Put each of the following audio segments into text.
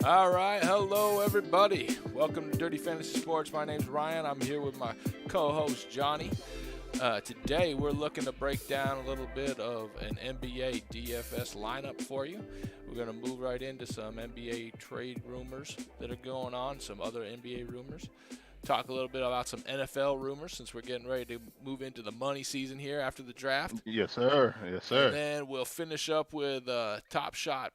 All right, hello everybody. Welcome to Dirty Fantasy Sports. My name's Ryan. I'm here with my co-host Johnny. Today we're looking to break down a little bit of an NBA DFS lineup for you. We're going to move right into some NBA trade rumors that are going on, some other NBA rumors. Talk a little bit about some NFL rumors since we're getting ready to move into the money season here after the draft. Yes, sir. Yes, sir. And then we'll finish up with Top Shot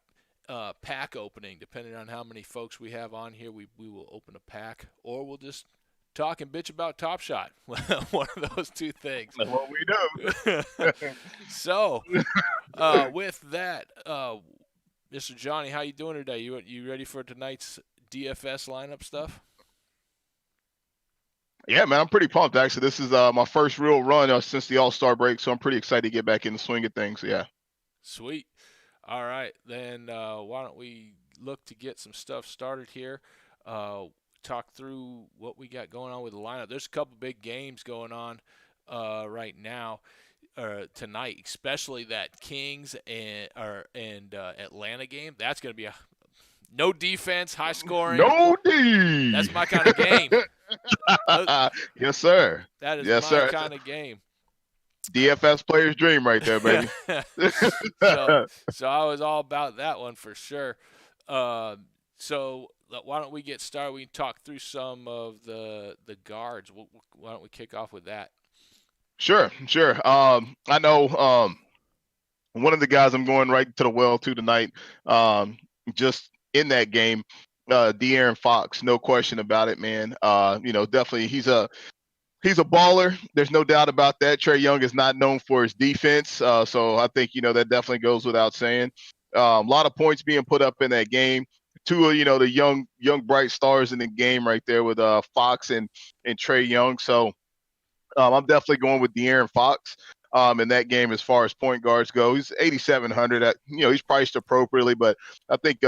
pack opening. Depending on how many folks we have on here, we will open a pack, or we'll just talk and bitch about Top Shot. One of those two things. That's what we do. So, with that, Mr. Johnny, how you doing today? You ready for tonight's DFS lineup stuff? Yeah, man, I'm pretty pumped, actually. This is my first real run since the All-Star break, so I'm pretty excited to get back in the swing of things, yeah. Sweet. All right, then why don't we look to get some stuff started here, talk through what we got going on with the lineup. There's a couple big games going on right now, tonight, especially that Kings and Atlanta game. That's going to be a no defense, high scoring. No D. That's my kind of game. Yes, sir. That is yes, my sir. kind of game. DFS player's dream right there, baby. So I was all about that one for sure. So why don't we get started? We can talk through some of the guards. Why don't we kick off with that? Sure. I know one of the guys I'm going right to the well to tonight, just in that game, De'Aaron Fox, no question about it, man. Definitely he's a baller. There's no doubt about that. Trae Young is not known for his defense. So I think, that definitely goes without saying. A lot of points being put up in that game. Two of, the young bright stars in the game right there with Fox and Trae Young. So I'm definitely going with De'Aaron Fox in that game as far as point guards go. He's 8,700. He's priced appropriately, but I think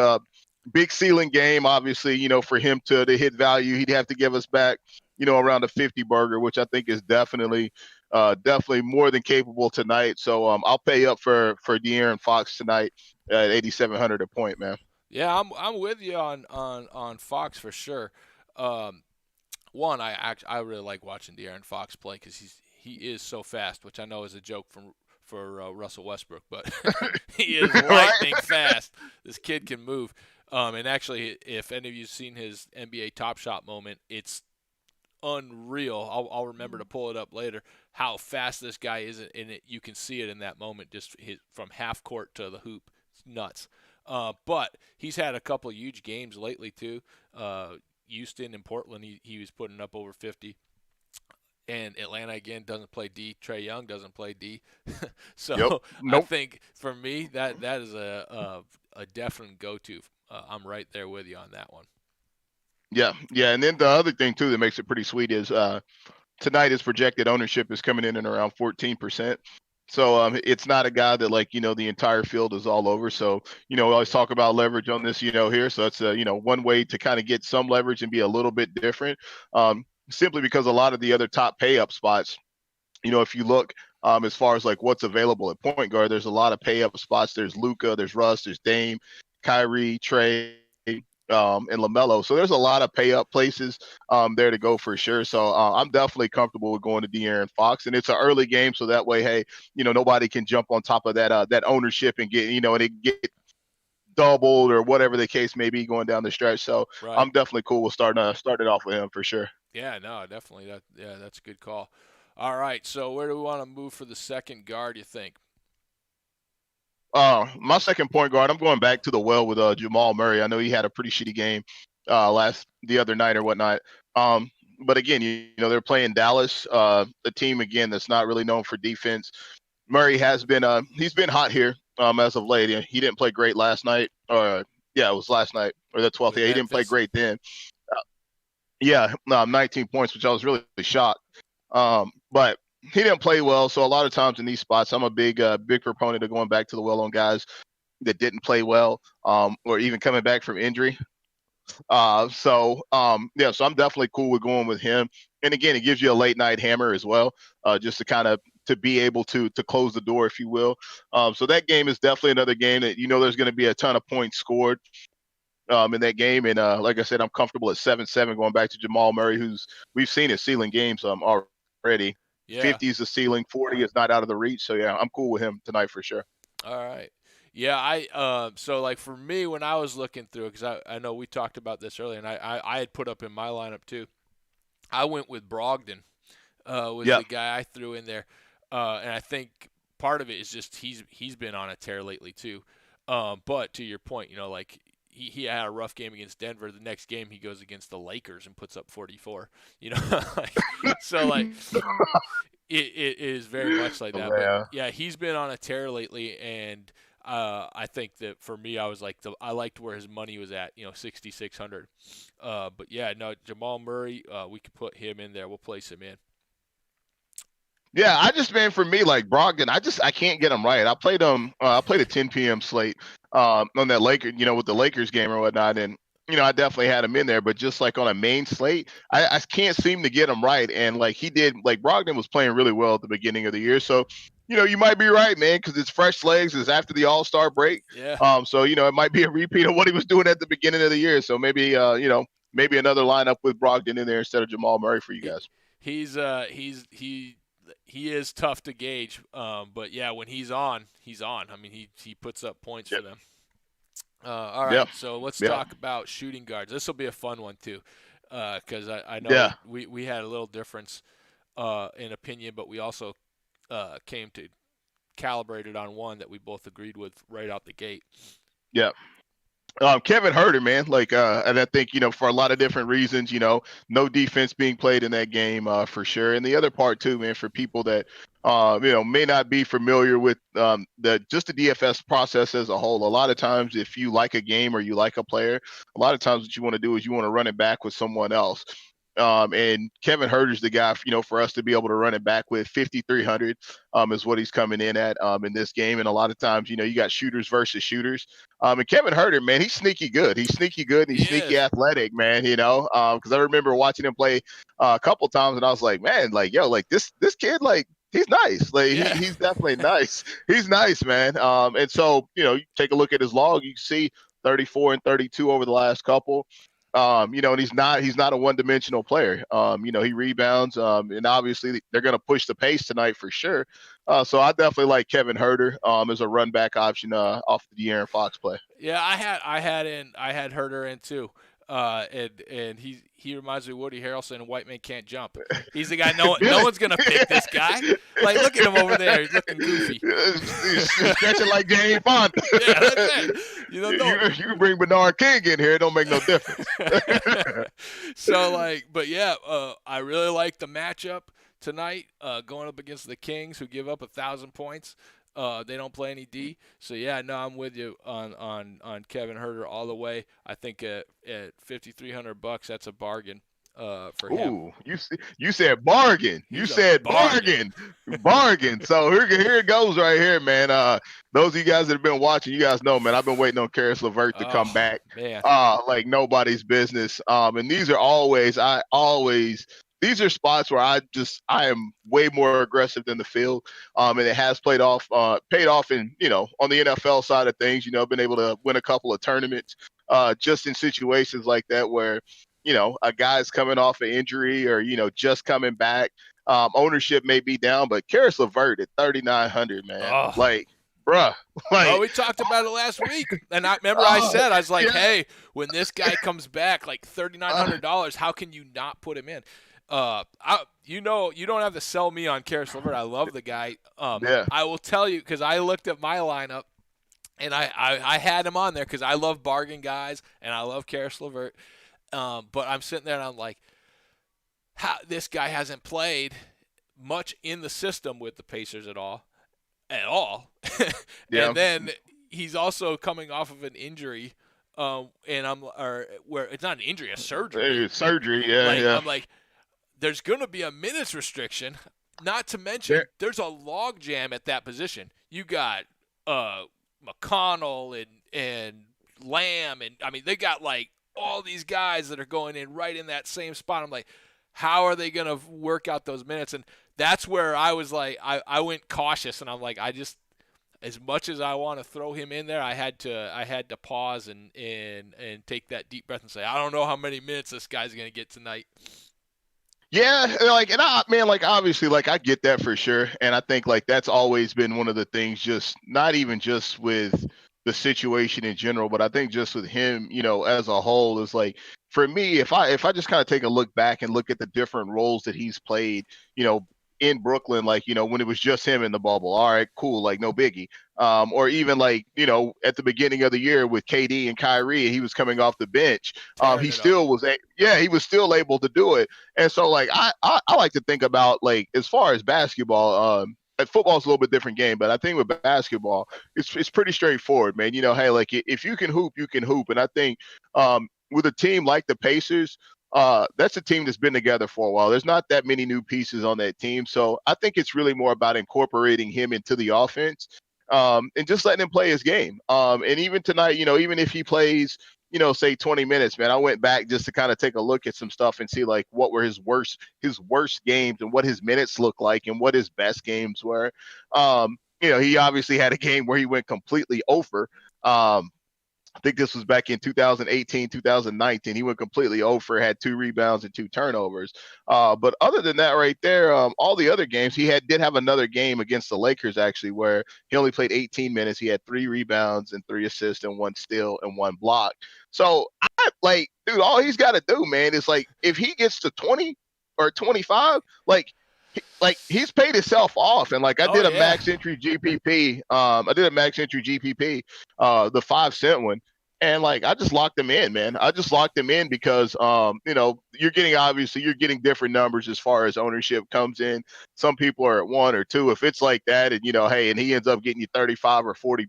big ceiling game, obviously, for him to hit value, he'd have to give us back, around a 50 burger, which I think is definitely more than capable tonight. So I'll pay up for De'Aaron Fox tonight at 8,700 a point, man. Yeah, I'm with you on Fox for sure. One, I really like watching De'Aaron Fox play because he is so fast, which I know is a joke for Russell Westbrook, but he is lightning fast. This kid can move. And actually, if any of you've seen his NBA Top Shot moment, it's unreal. I'll remember to pull it up later, how fast this guy is, and you can see it in that moment, just from half court to the hoop. It's nuts. But he's had a couple of huge games lately, too. Houston and Portland, he was putting up over 50. and Atlanta again doesn't play D. Trae Young doesn't play D. Yep. So I Nope. think for me that is a definite go-to. I'm right there with you on that one. Yeah. Yeah. And then the other thing too that makes it pretty sweet is tonight his projected ownership is coming in at around 14%. So it's not a guy that like the entire field is all over. So we always Yep. talk about leverage on this here. So it's one way to kind of get some leverage and be a little bit different. Simply because a lot of the other top pay up spots, if you look as far as like what's available at point guard, there's a lot of pay up spots. There's Luca, there's Russ, there's Dame, Kyrie, Trey, and LaMelo. So there's a lot of pay up places there to go for sure. So I'm definitely comfortable with going to De'Aaron Fox, and it's an early game, so that way, hey, nobody can jump on top of that ownership and get and it get doubled or whatever the case may be going down the stretch. So Right. I'm definitely cool with starting it off with him for sure. Yeah, no, definitely. That's a good call. All right, so where do we want to move for the second guard, you think? My second point guard, I'm going back to the well with Jamal Murray. I know he had a pretty shitty game the other night or whatnot. But again, they're playing Dallas, a team again that's not really known for defense. Murray has been he's been hot here as of late. He didn't play great last night, or yeah, it was last night or the 12th. With Yeah, he didn't play Memphis? great then. Yeah, 19 points, which I was really shocked. But he didn't play well, so a lot of times in these spots, I'm a big proponent of going back to the well on guys that didn't play well, or even coming back from injury. So I'm definitely cool with going with him. And again, it gives you a late night hammer as well, just to kind of to be able to close the door, if you will. So that game is definitely another game that there's going to be a ton of points scored in that game. And like I said, I'm comfortable at 7-7 going back to Jamal Murray, who's we've seen his ceiling games already. Yeah. 50 is the ceiling, 40 is not out of the reach. So yeah, I'm cool with him tonight for sure. All right. Yeah, so like for me when I was looking through, because I know we talked about this earlier, and I had put up in my lineup too. I went with Brogdon, was Yeah, the guy I threw in there, and I think part of it is just he's been on a tear lately too. But to your point, like he had a rough game against Denver. The next game he goes against the Lakers and puts up 44. Like, so like it is very much like that. But yeah. yeah, he's been on a tear lately, and I think that for me, I was like I liked where his money was at, 6,600. But yeah, no, Jamal Murray, we could put him in there. We'll place him in. Yeah, I just man for me like Brogdon, I can't get him right. I played him. I played a 10 p.m. slate on that Lakers, with the Lakers game or whatnot, and I definitely had him in there. But just like on a main slate, I can't seem to get him right. And like he did, like Brogdon was playing really well at the beginning of the year. So you might be right, man, because it's fresh legs. It's after the All Star break. Yeah. So it might be a repeat of what he was doing at the beginning of the year. So maybe maybe another lineup with Brogdon in there instead of Jamal Murray for you He, guys. he is tough to gauge. But yeah, when he's on, he's on. I mean, he puts up points Yeah, for them. All yeah, right, so let's yeah, talk about shooting guards. This will be a fun one too, because I know yeah. we had a little difference in opinion, but we also came to calibrated on one that we both agreed with right out the gate. Yeah. Kevin Herter, man, like, and I think for a lot of different reasons, no defense being played in that game, for sure. And the other part too, man, for people that may not be familiar with just the DFS process as a whole. A lot of times, if you like a game or you like a player, a lot of times what you want to do is you want to run it back with someone else. And Kevin Herter's the guy, for us to be able to run it back with 5,300 is what he's coming in at in this game. And a lot of times, you got shooters versus shooters. And Kevin Herter, man, he's sneaky good. He's sneaky good and He he's sneaky is. athletic, man. Because I remember watching him play a couple times, and I was like, man, like yo, like this kid, like he's nice. Like Yeah. he's definitely nice. He's nice, man. And so you take a look at his log, you see 34 and 32 over the last couple. And he's not a one-dimensional player. He rebounds, and obviously they're going to push the pace tonight for sure. So I definitely like Kevin Herter as a run back option off the De'Aaron Fox play. Yeah, I had Herder in too. And he reminds me of Woody Harrelson and White Man Can't Jump. He's the guy no one's gonna pick this guy. Like look at him over there, he's looking goofy. He's stretching like Jane Fonda. Yeah, that's it. You can bring Bernard King in here, it don't make no difference. So like, but yeah, I really like the matchup tonight, going up against the Kings, who give up 1,000 points. They don't play any D. So yeah, no, I'm with you on Kevin Huerter all the way. I think at $5,300, that's a bargain for him. Ooh, you said bargain. You He's a said bargain. bargain. So here it goes right here, man. Those of you guys that have bbeen watching, you guys know, man. I've been waiting on Karis LeVert to come back. Man. Like nobody's business. And these are these are spots where I am way more aggressive than the field. And it has paid off in, on the NFL side of things. Been able to win a couple of tournaments just in situations like that where a guy's coming off an injury or, just coming back. Ownership may be down, but Karis LeVert at 3,900, man. Oh. Like, bruh. Like, well, we talked about it last week. And I remember I said, I was like, hey, when this guy comes back, like $3,900, how can you not put him in? You don't have to sell me on Karis LeVert. I love the guy. I will tell you, because I looked at my lineup, and I had him on there because I love bargain guys, and I love Karis LeVert. But I'm sitting there and I'm like, this guy hasn't played much in the system with the Pacers at all. Yeah. And then he's also coming off of an injury, where it's not an injury, a surgery. Surgery, yeah. I'm like, there's going to be a minutes restriction. Not to mention, there's a log jam at that position. You got McConnell and Lamb, and I mean they got like all these guys that are going in right in that same spot. I'm like, how are they going to work out those minutes? And that's where I was like, I went cautious, and I'm like, as much as I want to throw him in there, I had to pause and take that deep breath and say, I don't know how many minutes this guy's going to get tonight. Yeah, obviously, I get that for sure, and I think that's always been one of the things, just not even just with the situation in general, but I think just with him, as a whole, is like, for me, if I just kind of take a look back and look at the different roles that he's played, in Brooklyn, when it was just him in the bubble, all right, cool, no biggie. Or even at the beginning of the year with KD and Kyrie, he was coming off the bench. He was still able to do it. And so I like to think about as far as basketball, football's a little bit different game, but I think with basketball, it's pretty straightforward, man. Hey, if you can hoop, you can hoop. And I think with a team like the Pacers, that's a team that's been together for a while. There's not that many new pieces on that team. So I think it's really more about incorporating him into the offense and just letting him play his game. And even tonight, even if he plays, say 20 minutes, man, I went back just to kind of take a look at some stuff and see what were his worst games and what his minutes look like and what his best games were. He obviously had a game where he went completely over. I think this was back in 2018, 2019. He went completely over, had 2 rebounds and 2 turnovers. But other than that right there, all the other games, he did have another game against the Lakers, actually, where he only played 18 minutes. He had 3 rebounds and 3 assists and 1 steal and 1 block. So, dude, all he's got to do, man, is if he gets to 20 or 25, he's paid himself off. And I did a max entry GPP. The 5-cent one. And I just locked him in, man. I just locked him in because, you're getting different numbers as far as ownership comes in. Some people are at 1 or 2. If it's like that, and hey, and he ends up getting you 35 or 40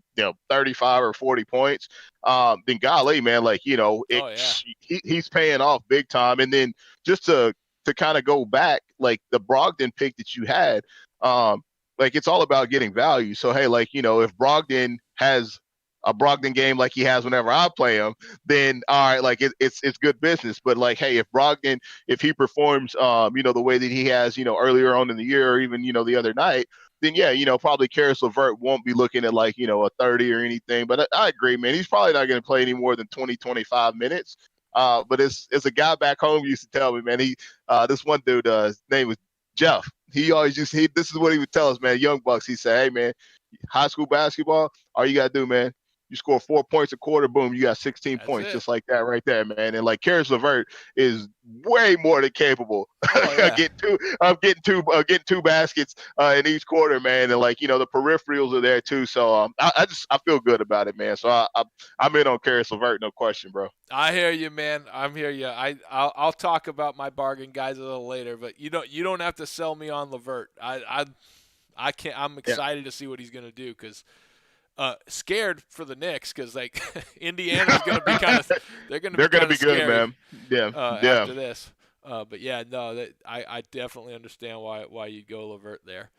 points, then golly, man, he's paying off big time. And then just to kind of go back, the Brogdon pick that you had, it's all about getting value. So hey, if Brogdon has a Brogdon game like he has whenever I play him, then all right, it's good business. But hey, if he performs the way that he has earlier on in the year, or even the other night, then probably Karis LeVert won't be looking at a 30 or anything. But I agree, man, he's probably not going to play any more than 20-25 minutes. But it's a guy back home used to tell me, man, this one dude, his name was Jeff. He always this is what he would tell us, man, young bucks. He said, hey man, high school basketball, all you gotta do, man, You score 4 points a quarter, boom, you got 16 That's points, it. just like that right there, man. And like Karis LeVert is way more than capable Oh of yeah. getting two baskets in each quarter, man. And like the peripherals are there too. So I feel good about it, man. So I'm in on Karis LeVert, no question, bro. I hear you, man. I'm hear you. I'll talk about my bargain guys a little later, but you don't have to sell me on Levert. I can't. I'm Yeah, excited to see what he's gonna do because scared for the Knicks because like Indiana's gonna be kind of they're gonna be they're gonna kind be of good, scary man. Yeah, yeah. after this. But yeah, no, I definitely understand why you'd go Levert there.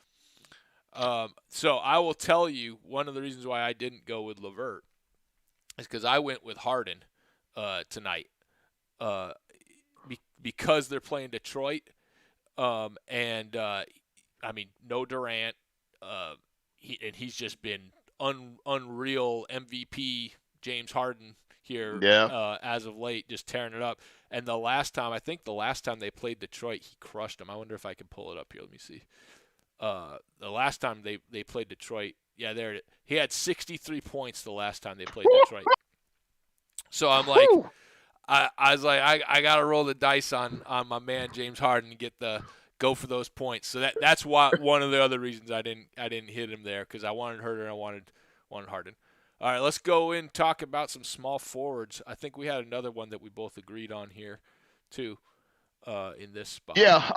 So I will tell you one of the reasons why I didn't go with Levert is because I went with Harden tonight because they're playing Detroit. And I mean, no Durant. He's just been unreal MVP James Harden here Yeah. as of late, just tearing it up. And the last time they played Detroit, he crushed them. I wonder if I can pull it up here. Let me see. The last time they played Detroit, yeah, there it is. He had 63 points the last time they played Detroit. So I'm like, I was like, I got to roll the dice on my man James Harden and go for those points. So that's why one of the other reasons I didn't hit him there because I wanted Herder and I wanted Harden. All right, let's go in and talk about some small forwards. I think we had another one that we both agreed on here too in this spot. Yeah.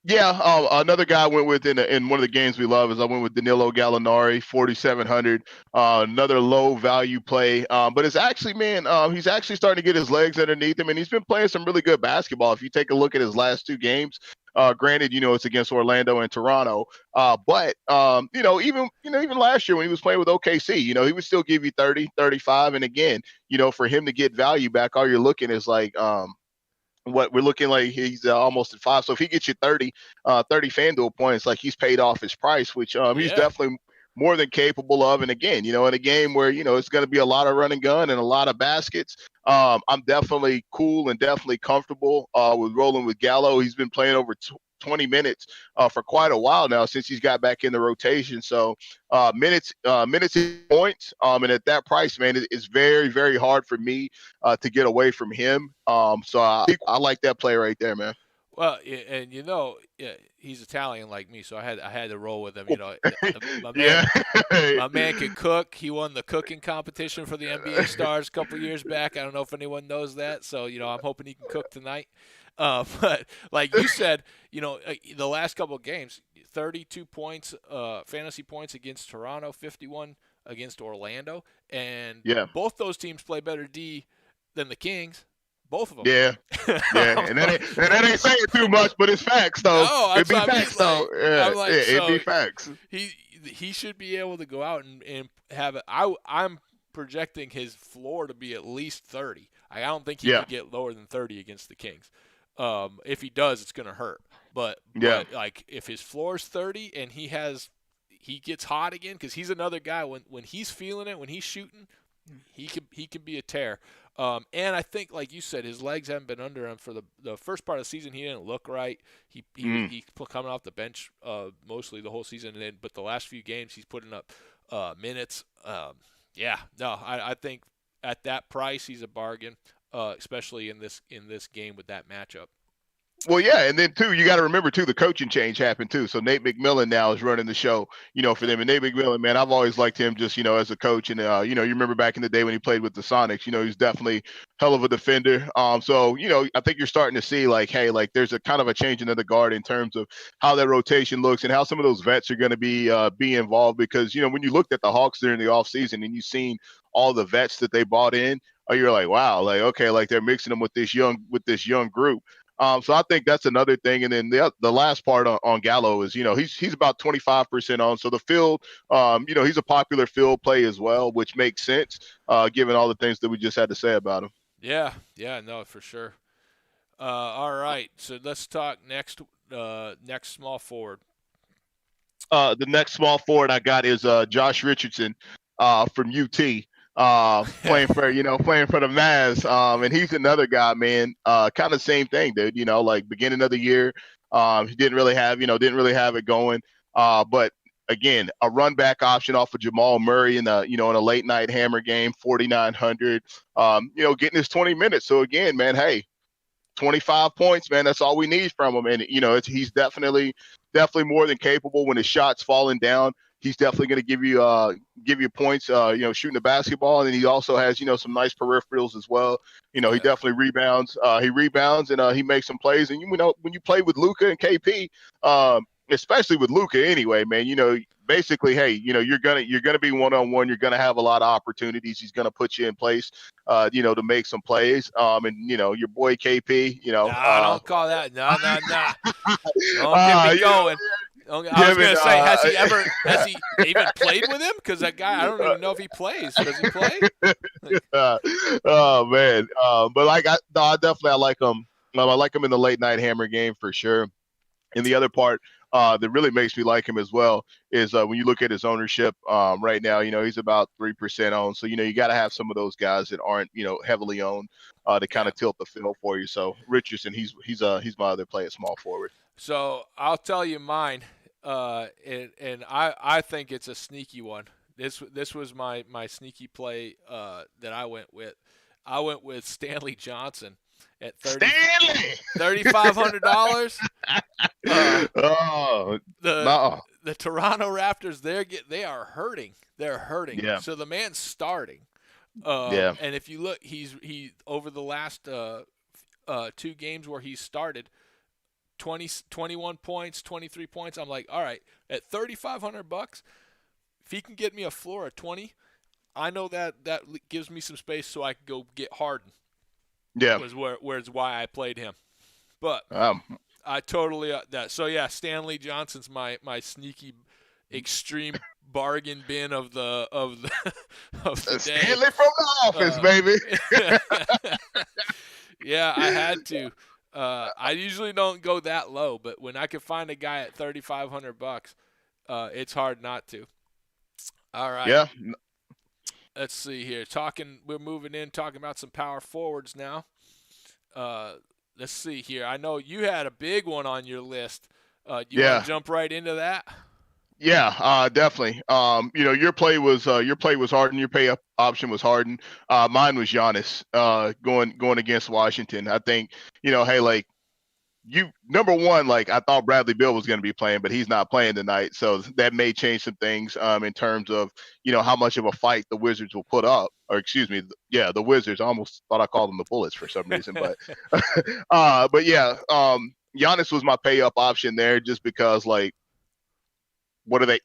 Yeah, another guy I went with in one of the games we love is I went with Danilo Gallinari, 4,700. Another low value play, but it's actually, man, he's actually starting to get his legs underneath him, and he's been playing some really good basketball. If you take a look at his last two games, granted, it's against Orlando and Toronto, but even last year when he was playing with OKC, he would still give you 30, 35, and again, for him to get value back, all you're looking is like. What we're looking like he's almost at 5. So if he gets you 30 FanDuel points, like he's paid off his price, which he's Yeah. definitely more than capable of. And again, in a game where, it's going to be a lot of run and gun and a lot of baskets, I'm definitely cool and definitely comfortable with rolling with Gallo. He's been playing over 20 minutes for quite a while now since he's got back in the rotation. So minutes and points. And at that price, man, it's very, very hard for me to get away from him. So I like that play right there, man. Well, and yeah, he's Italian like me, so I had to roll with him. My man, Yeah. my man could cook. He won the cooking competition for the NBA Stars a couple years back. I don't know if anyone knows that, so I'm hoping he can cook tonight. But like you said, the last couple of games, 32 points, fantasy points against Toronto, 51 against Orlando, and Yeah. both those teams play better D than the Kings. Both of them. Yeah. Yeah. And that ain't saying too much, but it's facts though. No, It'd that's be what I mean. facts though. Yeah. I'm like, Yeah. It'd so be facts. he should be able to go out and have it. I'm projecting his floor to be at least 30. I don't think he Yeah. could get lower than 30 against the Kings. If he does, it's gonna hurt. But like if his floor is 30 and he gets hot again because he's another guy when he's feeling it, when he's shooting, he can be a tear. And I think, like you said, his legs haven't been under him for the first part of the season. He didn't look right. He coming off the bench mostly the whole season, but the last few games he's putting up minutes. I think at that price he's a bargain, especially in this game with that matchup. Well, yeah, and then too, you got to remember too, the coaching change happened too. So Nate McMillan now is running the show, for them. And Nate McMillan, man, I've always liked him just, as a coach. And you remember back in the day when he played with the Sonics, he's definitely hell of a defender. So I think you're starting to see like, hey, like there's a kind of a change into the guard in terms of how that rotation looks and how some of those vets are going to be involved. Because when you looked at the Hawks during the offseason and you've seen all the vets that they bought in, you're like, wow, like okay, like they're mixing them with this young group. So I think that's another thing. And then the last part on Gallo is, he's about 25% on. So the field, he's a popular field play as well, which makes sense given all the things that we just had to say about him. Yeah, no, for sure. All right, so let's talk next small forward. The next small forward I got is Josh Richardson from UT. Playing for the Mavs, and he's another guy, man. Kind of same thing, dude. Like beginning of the year, he didn't really have it going. But again, a run back option off of Jamal Murray in a in a late night hammer game, 4,900. Getting his 20 minutes. So again, man, hey, 25 points, man. That's all we need from him. And he's definitely more than capable when his shot's falling down. He's definitely going to give you points, shooting the basketball, and he also has some nice peripherals as well. He definitely rebounds. He rebounds and he makes some plays. And when you play with Luka and KP, especially with Luka anyway, man, basically, hey, you're gonna be one-on-one. You're gonna have a lot of opportunities. He's gonna put you in place, to make some plays. And your boy KP, don't call that. No. Don't get me going. I was going to say, has he even played with him? Because that guy, I don't even know if he plays. Does he play? Oh man, but I like him. I like him in the late night hammer game for sure. And the other part that really makes me like him as well is when you look at his ownership right now. He's about 3% owned. So you got to have some of those guys that aren't heavily owned to kind of tilt the field for you. So Richardson, he's my other play at small forward. So I'll tell you mine. And I think it's a sneaky one. This was my sneaky play that I went with. I went with Stanley Johnson at $3,500. The Toronto Raptors, they are hurting. They're hurting. Yeah. So the man's starting. And if you look, he over the last 2 games where he's started, 21 points, 23 points. I'm like, all right, at $3,500, if he can get me a floor of 20, I know that gives me some space so I can go get Harden. Yeah, where's why I played him. But I totally that. So yeah, Stanley Johnson's my sneaky extreme bargain bin of the day. Stanley from the office, baby. Yeah, I had to. I usually don't go that low, but when I can find a guy at $3,500, it's hard not to. All right. Yeah. Let's see here. We're moving in, talking about some power forwards now. Let's see here. I know you had a big one on your list. Want to jump right into that? Yeah, definitely. Your play was Harden. Your pay up option was Harden. Mine was Giannis. Going against Washington. I think hey, like number one, like I thought Bradley Beal was going to be playing, but he's not playing tonight, so that may change some things in terms of how much of a fight the Wizards will put up. Or excuse me, the Wizards. I almost thought I called them the Bullets for some reason, but but yeah, Giannis was my pay up option there just because like. What do they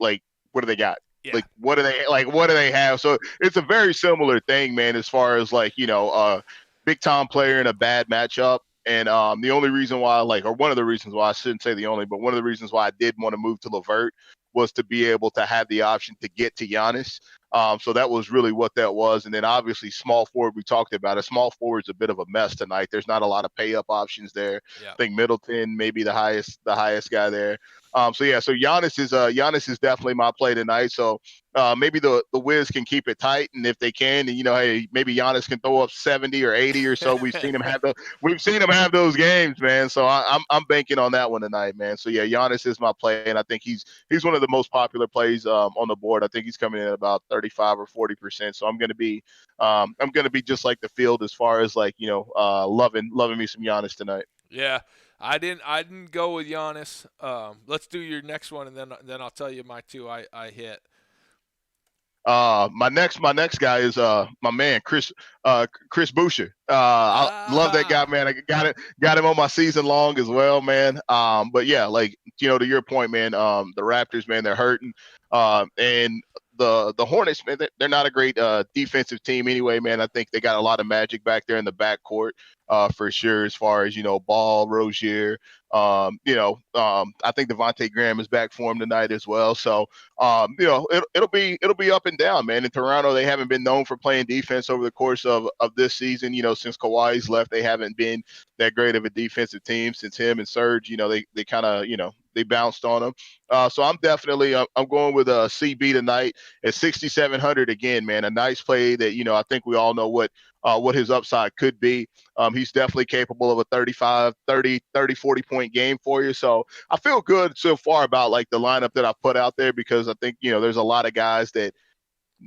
got? Yeah. What do they have? So it's a very similar thing, man, as far as big time player in a bad matchup. And the only reason why one of the reasons why I shouldn't say the only, but one of the reasons why I did want to move to LeVert was to be able to have the option to get to Giannis. So that was really what that was. And then obviously small forward, we talked about it. Small forward's a bit of a mess tonight. There's not a lot of pay up options there. Yeah. I think Middleton maybe the highest guy there. So Giannis is definitely my play tonight. So maybe the Wiz can keep it tight, and if they can, and hey, maybe Giannis can throw up 70 or 80 or so. We've seen him have those games, man. So I'm banking on that one tonight, man. So yeah, Giannis is my play, and I think he's one of the most popular plays on the board. I think he's coming in at about 35 or 40%. So I'm gonna be just like the field as far as loving me some Giannis tonight. Yeah. I didn't go with Giannis. Let's do your next one, and then I'll tell you my two I hit. My next guy is my man Chris Boucher. I love that guy, man. I got him on my season long as well, man. But yeah, to your point, man, the Raptors, man, they're hurting. And the Hornets, man, they're not a great defensive team anyway, man. I think they got a lot of magic back there in the backcourt. For sure, as far as Ball, Rozier, I think Devontae Graham is back for him tonight as well. So, it'll be up and down, man. In Toronto, they haven't been known for playing defense over the course of this season. Since Kawhi's left, they haven't been that great of a defensive team. Since him and Serge, they kind of they bounced on him. So I'm definitely I'm going with a CB tonight at 6,700 again, man. A nice play that I think we all know what his upside could be. He's definitely capable of a 35, 30, 30, 40 point game for you. So I feel good so far about like the lineup that I put out there, because I think there's a lot of guys that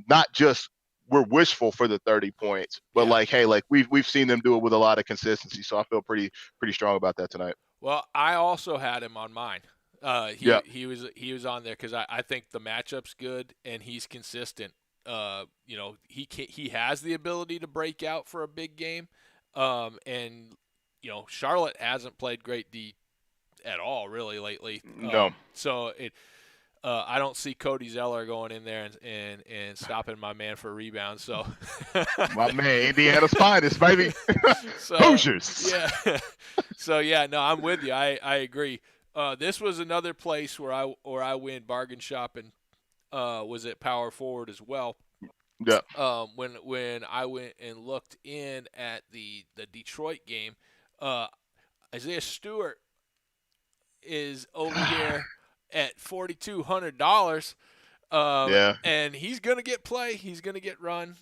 not just we're wishful for the 30 points, but Yeah. like, hey, like we've seen them do it with a lot of consistency. So I feel pretty strong about that tonight. Well, I also had him on mine. Yeah. He was on there because I think the matchup's good and he's consistent. He has the ability to break out for a big game, and Charlotte hasn't played great D at all really lately. No. So I don't see Cody Zeller going in there and stopping my man for a rebound. So My man, Indiana's finest, baby. Hoosiers. Yeah. So yeah, no, I'm with you. I agree. This was another place where I win bargain shopping. Was at power forward as well. Yeah. When I went and looked in at the Detroit game, Isaiah Stewart is over here at $4,200. Yeah. And he's gonna get play. He's gonna get run.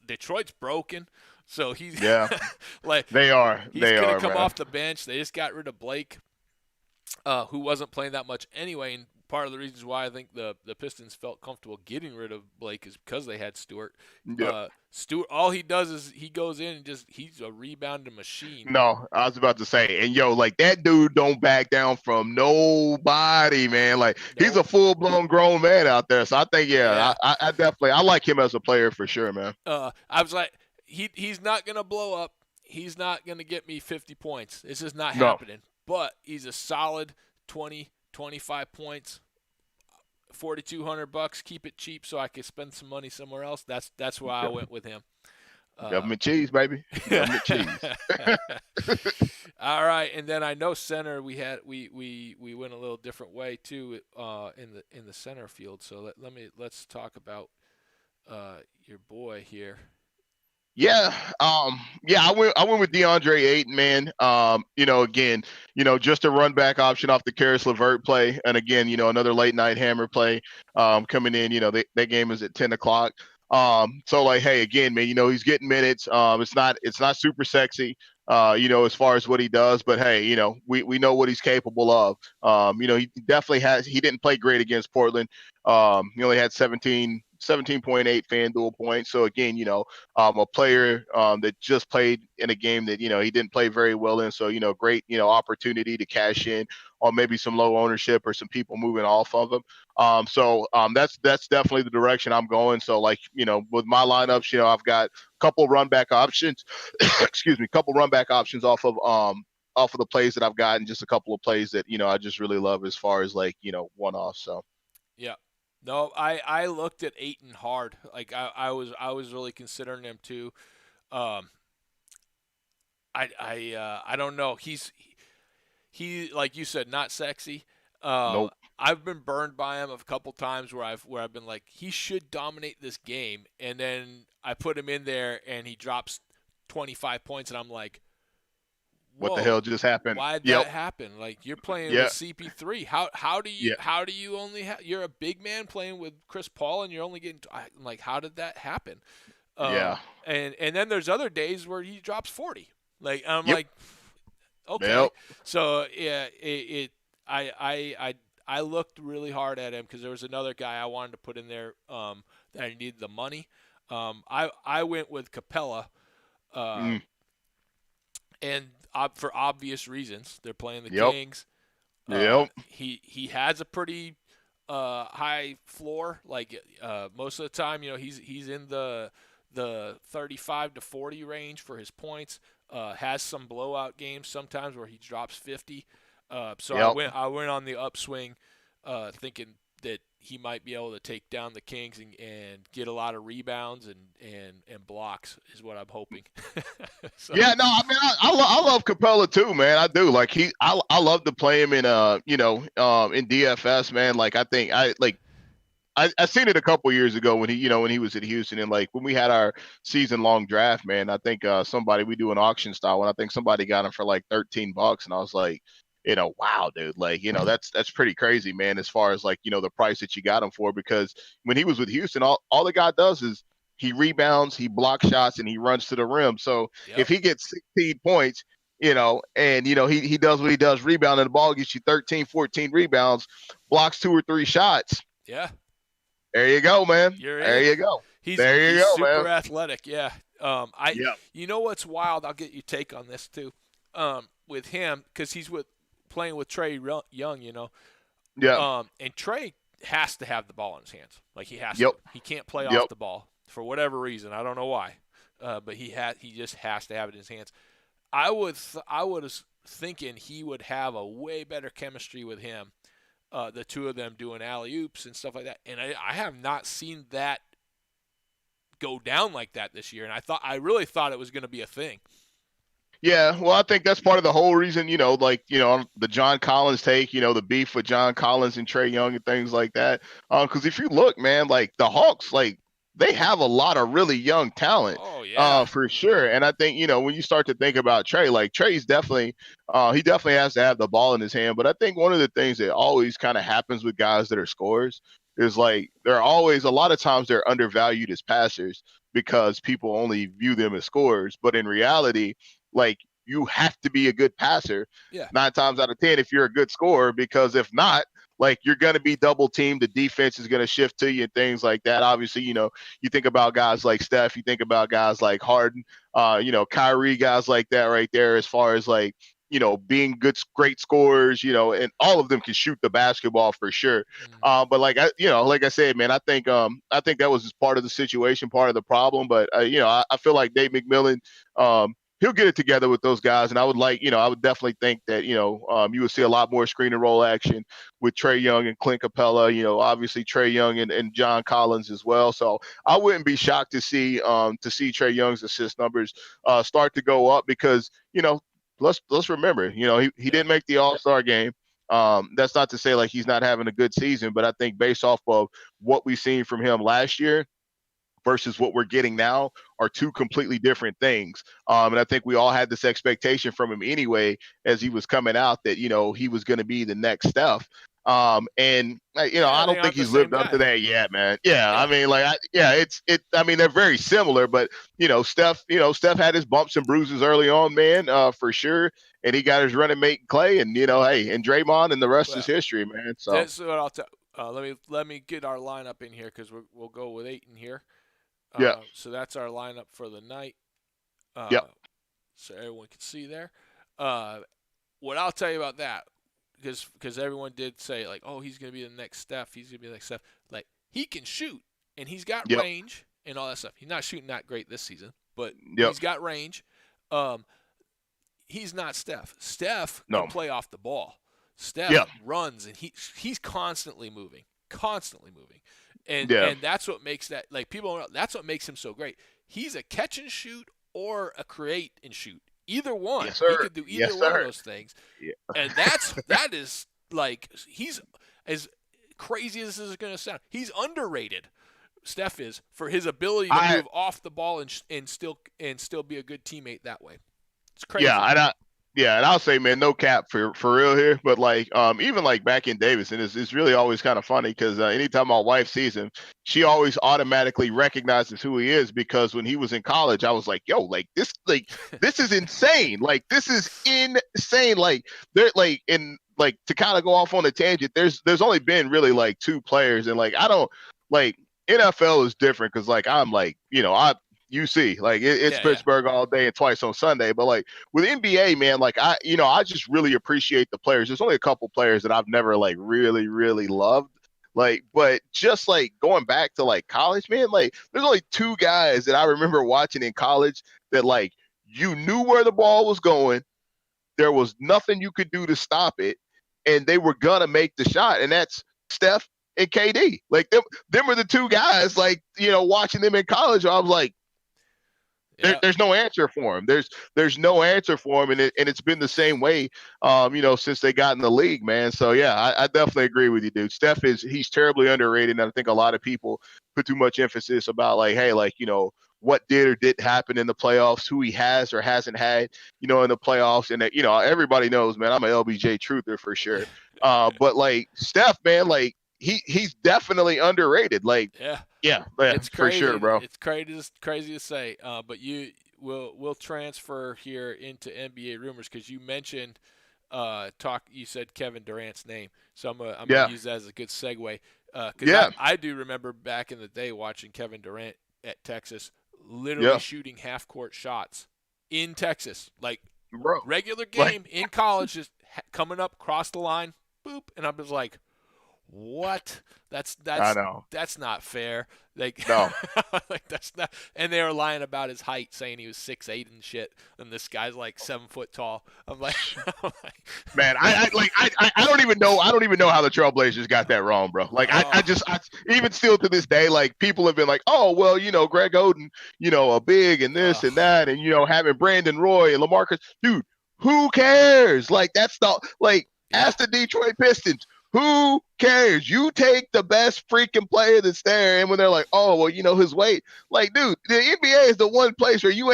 Detroit's broken, so he's like they are. He's they gonna are, come man. off the bench. They just got rid of Blake, who wasn't playing that much anyway. And part of the reasons why I think the Pistons felt comfortable getting rid of Blake is because they had Stewart. Yeah. Stewart, all he does is he goes in and he's a rebounding machine. No, I was about to say, and like that dude don't back down from nobody, man. Like he's a full blown grown man out there. So I think, I definitely I like him as a player for sure, man. I was like, he's not gonna blow up. He's not gonna get me 50 points. It's just not No. happening. But he's a solid 20, 25 points. $4,200. Keep it cheap so I can spend some money somewhere else. That's why I went with him. Government cheese, baby. Government cheese. All right, and then I know center we went a little different way too in the center field. So let's talk about your boy here. Yeah, I went with DeAndre Ayton, man. Again, just a run back option off the Karis LeVert play, and again, another late night hammer play coming in. That game is at 10 o'clock. So like, hey, again, man, he's getting minutes. It's not super sexy, as far as what he does, but hey, we know what he's capable of. He definitely he didn't play great against Portland. He only had 17.8 FanDuel points. So again, a player that just played in a game that he didn't play very well in. So great opportunity to cash in on maybe some low ownership or some people moving off of him. That's definitely the direction I'm going. So like with my lineups, I've got a couple run back options. Excuse me, couple run back options off of the plays that I've got, and just a couple of plays that I just really love as far as like one off. So yeah. No, I looked at Ayton hard. Like I was really considering him too. I don't know. He like you said, not sexy. Nope. I've been burned by him a couple times where I've been like, he should dominate this game, and then I put him in there and he drops 25 points, and I'm like, whoa, what the hell just happened? Why did that happen? Like, you're playing with CP3. How do you only you're a big man playing with Chris Paul and you're only getting I'm like, how did that happen? And then there's other days where he drops 40. Like I'm like, okay. Yep. So yeah, I looked really hard at him because there was another guy I wanted to put in there that I needed the money. I went with Capella, and for obvious reasons, they're playing the Kings. He has a pretty high floor. Like most of the time, he's in the 35 to 40 range for his points. Has some blowout games sometimes where he drops 50. I went on the upswing, thinking that he might be able to take down the Kings and get a lot of rebounds and blocks is what I'm hoping. Yeah, no, I mean I love Capella too, man. I do. Like I love to play him in in DFS, man. Like I think I seen it a couple years ago when he was at Houston, and like when we had our season long draft, man. I think we do an auction style, and I think somebody got him for like $13, and I was like, wow, dude, like, that's pretty crazy, man, as far as like, the price that you got him for, because when he was with Houston, all the guy does is he rebounds, he blocks shots, and he runs to the rim. So if Yep. he gets 16 points, and he does what he does, rebounding the ball, gets you 13, 14 rebounds, blocks 2 or 3 shots. Yeah. There you go, man. You're There in. you go. He's There you he's go, man. super athletic. Yeah. Yeah. You know what's wild? I'll get your take on this too. With him, because he's playing with Trey Young. Yeah. And Trey has to have the ball in his hands. Like he has Yep. to. He can't play Yep. off the ball for whatever reason. I don't know why. But he just has to have it in his hands. I was thinking he would have a way better chemistry with him. The two of them doing alley oops and stuff like that. And I have not seen that go down like that this year. And I really thought it was going to be a thing. Yeah, well, I think that's part of the whole reason, the John Collins take, the beef with John Collins and Trey Young and things like that. Because if you look, man, like the Hawks, like they have a lot of really young talent, Oh yeah, for sure. And I think, when you start to think about Trey, like Trey's definitely, he definitely has to have the ball in his hand. But I think one of the things that always kind of happens with guys that are scorers is like they're always, a lot of times they're undervalued as passers because people only view them as scorers. But in reality, like you have to be a good passer yeah. 9 times out of 10 if you're a good scorer, because if not, like you're going to be double teamed. The defense is going to shift to you and things like that. Obviously, you think about guys like Steph, you think about guys like Harden, Kyrie, guys like that right there, as far as like, being great scorers, and all of them can shoot the basketball for sure. But like I said, man, I think that was just part of the situation, part of the problem. But I feel like Dave McMillan, he'll get it together with those guys. And I would definitely think that, you would see a lot more screen and roll action with Trey Young and Clint Capella, obviously Trey Young and John Collins as well. So I wouldn't be shocked to see Trey Young's assist numbers start to go up, because, let's remember, he didn't make the All-Star game. That's not to say like he's not having a good season, but I think based off of what we've seen from him last year versus what we're getting now are two completely different things. And I think we all had this expectation from him anyway, as he was coming out, that, he was going to be the next Steph. And I don't think he's lived up to that yet, man. Yeah. I mean, like, I mean, they're very similar, but Steph had his bumps and bruises early on, man, for sure. And he got his running mate Clay, and hey, and Draymond, and the rest is history, man. So that's what I'll tell. Let me get our lineup in here, because we'll go with 8 in here. Yeah. So that's our lineup for the night. Yep. So everyone can see there. What I'll tell you about that, because everyone did say like, oh, he's going to be the next Steph. He's going to be the next Steph. Like, he can shoot, and he's got range and all that stuff. He's not shooting that great this season, but he's got range. He's not Steph. Steph can play off the ball. Steph runs, and he's constantly moving. And that's what makes that, like, people don't know, that's what makes him so great. He's a catch and shoot or a create and shoot. Either one. Yes, sir. He could do either one of those things. Yeah. And that is like, he's, as crazy as this is going to sound, he's underrated. Steph is, for his ability to move off the ball and still be a good teammate that way. It's crazy. Yeah, and I'll say, man, no cap for real here, but like, even like back in Davidson, it's really always kind of funny, because anytime my wife sees him, she always automatically recognizes who he is, because when he was in college, I was like, yo, like this is insane, like this is insane, like they're like, and like, to kind of go off on a tangent, there's only been really like 2 players, and like I don't like, NFL is different, because like I'm like, UC, like it's Pittsburgh all day and twice on Sunday. But like with NBA, man, like I just really appreciate the players. There's only a couple players that I've never like really, really loved. Like, but just like going back to like college, man, like there's only 2 guys that I remember watching in college that like you knew where the ball was going. There was nothing you could do to stop it, and they were gonna make the shot. And that's Steph and KD. Like them were the 2 guys, like, watching them in college, I was like, there's no answer for him. There's no answer for him, and it's been the same way, since they got in the league, man. So yeah, I definitely agree with you, dude. He's terribly underrated, and I think a lot of people put too much emphasis about like, hey, like, what did or didn't happen in the playoffs, who he has or hasn't had, in the playoffs. And, everybody knows, man, I'm an LBJ truther for sure. But like Steph, man, like he's definitely underrated. Like, Yeah, yeah, it's for sure, crazy. bro. It's crazy to say. But we'll transfer here into NBA rumors because you mentioned you said Kevin Durant's name, so I'm gonna Yeah, use that as a good segue because yeah, I do remember back in the day watching Kevin Durant at Texas, literally yeah, shooting half court shots in Texas, like bro. regular Like, game in college, just coming up, cross the line, boop, and I was like, what? That's I that's know. that's not fair. Like, No, like that's not. And they were lying about his height, saying he was 6'8" and shit. And this guy's like 7 foot tall. I'm like, I'm like man, I don't even know. I don't even know how the Trailblazers got that wrong, bro. Like, oh, even still to this day, like people have been like, oh, well, Greg Oden, a big and this and oh, that, and having Brandon Roy and LaMarcus, dude, who cares? Like, that's the like, yeah, ask the Detroit Pistons. Who cares? You take the best freaking player that's there, and when they're like, oh, well, his weight, like, dude, the NBA is the one place where you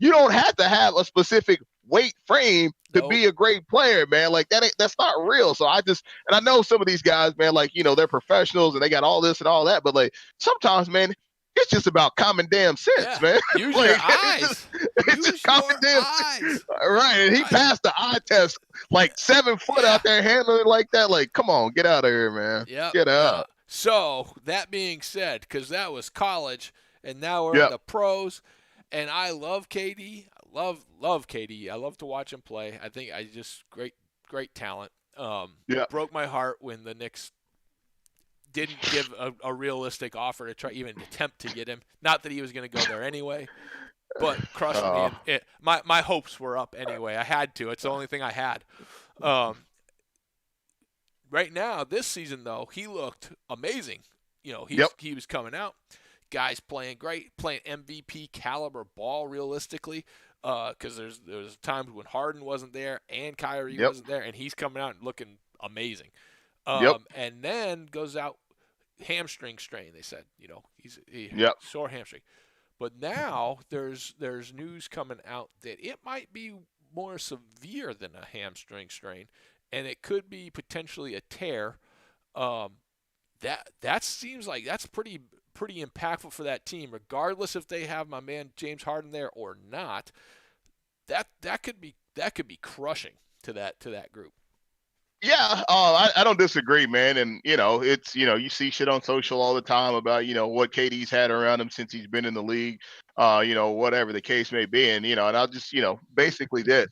don't have to have a specific weight frame to nope, be a great player, man. Like that's not real. So and I know some of these guys, man, like, they're professionals and they got all this and all that, but like sometimes, man, it's just about common damn sense, yeah. man. Use your Like eyes. it's just Use common your damn sense. eyes. Right. And he Right. passed the eye test like 7 foot Yeah. out there handling it like that. Like, come on, get out of here, man. Yep. Get out. So that being said, because that was college, and now we're in Yep. the pros, and I love KD. I love KD. I love to watch him play. I think I just great talent. Yep. Broke my heart when the Knicks didn't give a realistic offer to try even attempt to get him. Not that he was going to go there anyway, but crushed me. Uh, And my hopes were up anyway. I had to. It's the only thing I had. Um, right now, this season though, he looked amazing. yep. He was coming out. Guys playing great, playing MVP caliber ball realistically. Because there's times when Harden wasn't there and Kyrie Yep. wasn't there, and he's coming out and looking amazing. Yep. And then goes out hamstring strain. They said, he Yep. sore hamstring. But now there's news coming out that it might be more severe than a hamstring strain, and it could be potentially a tear. Um, that seems like that's pretty impactful for that team, regardless if they have my man James Harden there or not. That could be crushing to that group. Yeah, I don't disagree, man. And it's you see shit on social all the time about what KD's had around him since he's been in the league, whatever the case may be. And and I'll just basically this,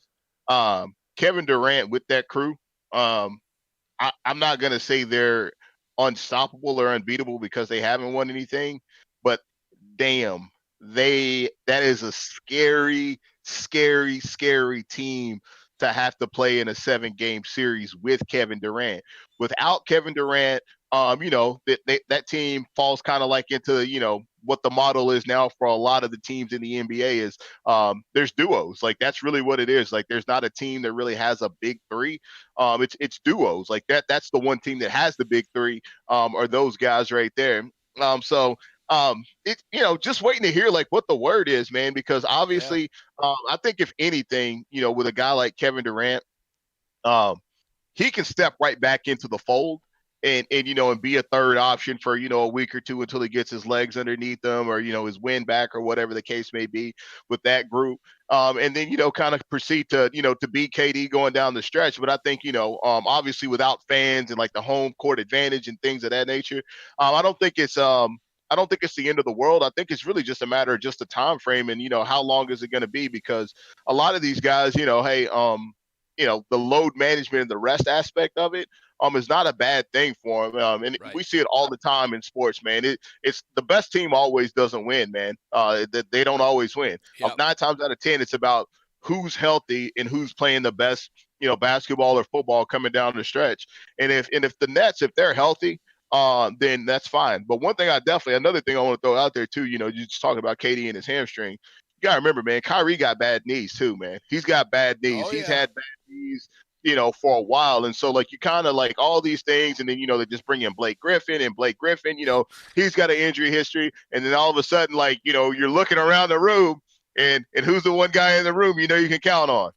Kevin Durant with that crew, I'm not gonna say they're unstoppable or unbeatable because they haven't won anything, but damn, that is a scary, scary, scary team to have to play in a 7-game series with Kevin Durant. Without Kevin Durant, that team falls kind of like into what the model is now for a lot of the teams in the NBA is there's duos. Like that's really what it is. Like there's not a team that really has a big three. It's duos. Like that's the one team that has the big three. Are those guys right there? So it's just waiting to hear like what the word is, man, because Yeah. obviously I think if anything, with a guy like Kevin Durant, um, he can step right back into the fold and be a third option for a week or two until he gets his legs underneath him or his win back or whatever the case may be with that group. And then kind of proceed to beat KD going down the stretch. But I think obviously without fans and like the home court advantage and things of that nature, I don't think it's the end of the world. I think it's really just a matter of just the time frame and how long is it going to be, because a lot of these guys, hey, the load management and the rest aspect of it is not a bad thing for them. And Right. we see it all the time in sports, man. It's the best team always doesn't win, man. They don't always win. Yep. 9 times out of 10, it's about who's healthy and who's playing the best, basketball or football coming down the stretch. And if the Nets, if they're healthy, then that's fine. But another thing I want to throw out there too, you just talking about KD and his hamstring. You gotta remember, man, Kyrie got bad knees too, man. He's got bad knees. Oh He's yeah. had bad knees. for a while. And so like you kind of like all these things, and then they just bring in Blake Griffin, and Blake Griffin, he's got an injury history, and then all of a sudden, like, you're looking around the room, and who's the one guy in the room you can count on?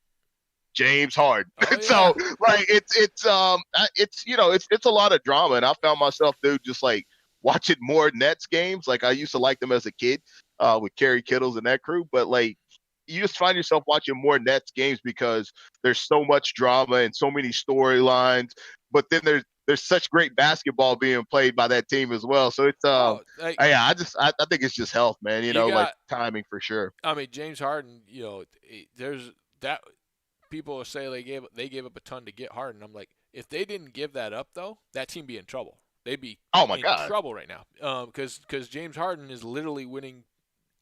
James Harden. Oh yeah. So like it's a lot of drama, and I found myself, dude, just like watching more Nets games. Like I used to like them as a kid, with Kerry Kittles and that crew, but like you just find yourself watching more Nets games because there's so much drama and so many storylines. But then there's such great basketball being played by that team as well. So it's yeah, I think it's just health, man. Like timing for sure. I mean, James Harden, there's that people will say they gave up a ton to get Harden. I'm like, if they didn't give that up though, that team be in trouble. They'd be in trouble right now. Because James Harden is literally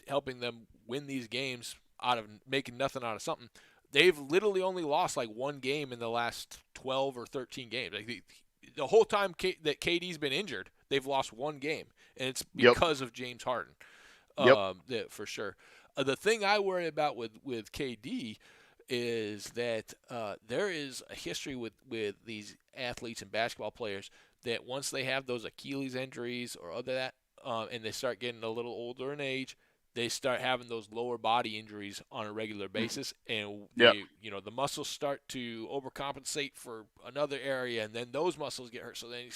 helping them win these games out of making nothing out of something. They've literally only lost like one game in the last 12 or 13 games. Like the whole time that KD's been injured, they've lost one game, and it's because of James Harden. For sure. The thing I worry about with KD is that there is a history with these athletes and basketball players that once they have those Achilles injuries or other that, and they start getting a little older in age, they start having those lower body injuries on a regular basis, and the muscles start to overcompensate for another area, and then those muscles get hurt. So then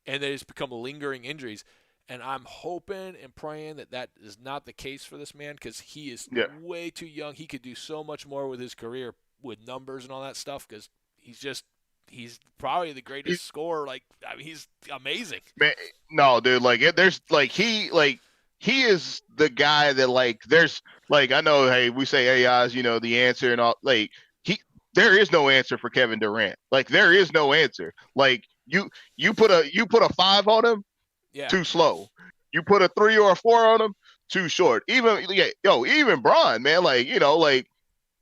they just become lingering injuries. And I'm hoping and praying that is not the case for this man, because he is way too young. He could do so much more with his career with numbers and all that stuff, because he's probably the greatest scorer. Like, I mean, he's amazing. Man, no, dude, like there's like he is the guy that like there's like I know, hey, we say AI's the answer and all, like there is no answer for Kevin Durant. Like there is no answer. Like you put a 5 on him. Yeah. Too slow. You put a 3 or a 4 on him, too short. Even Bron, man, like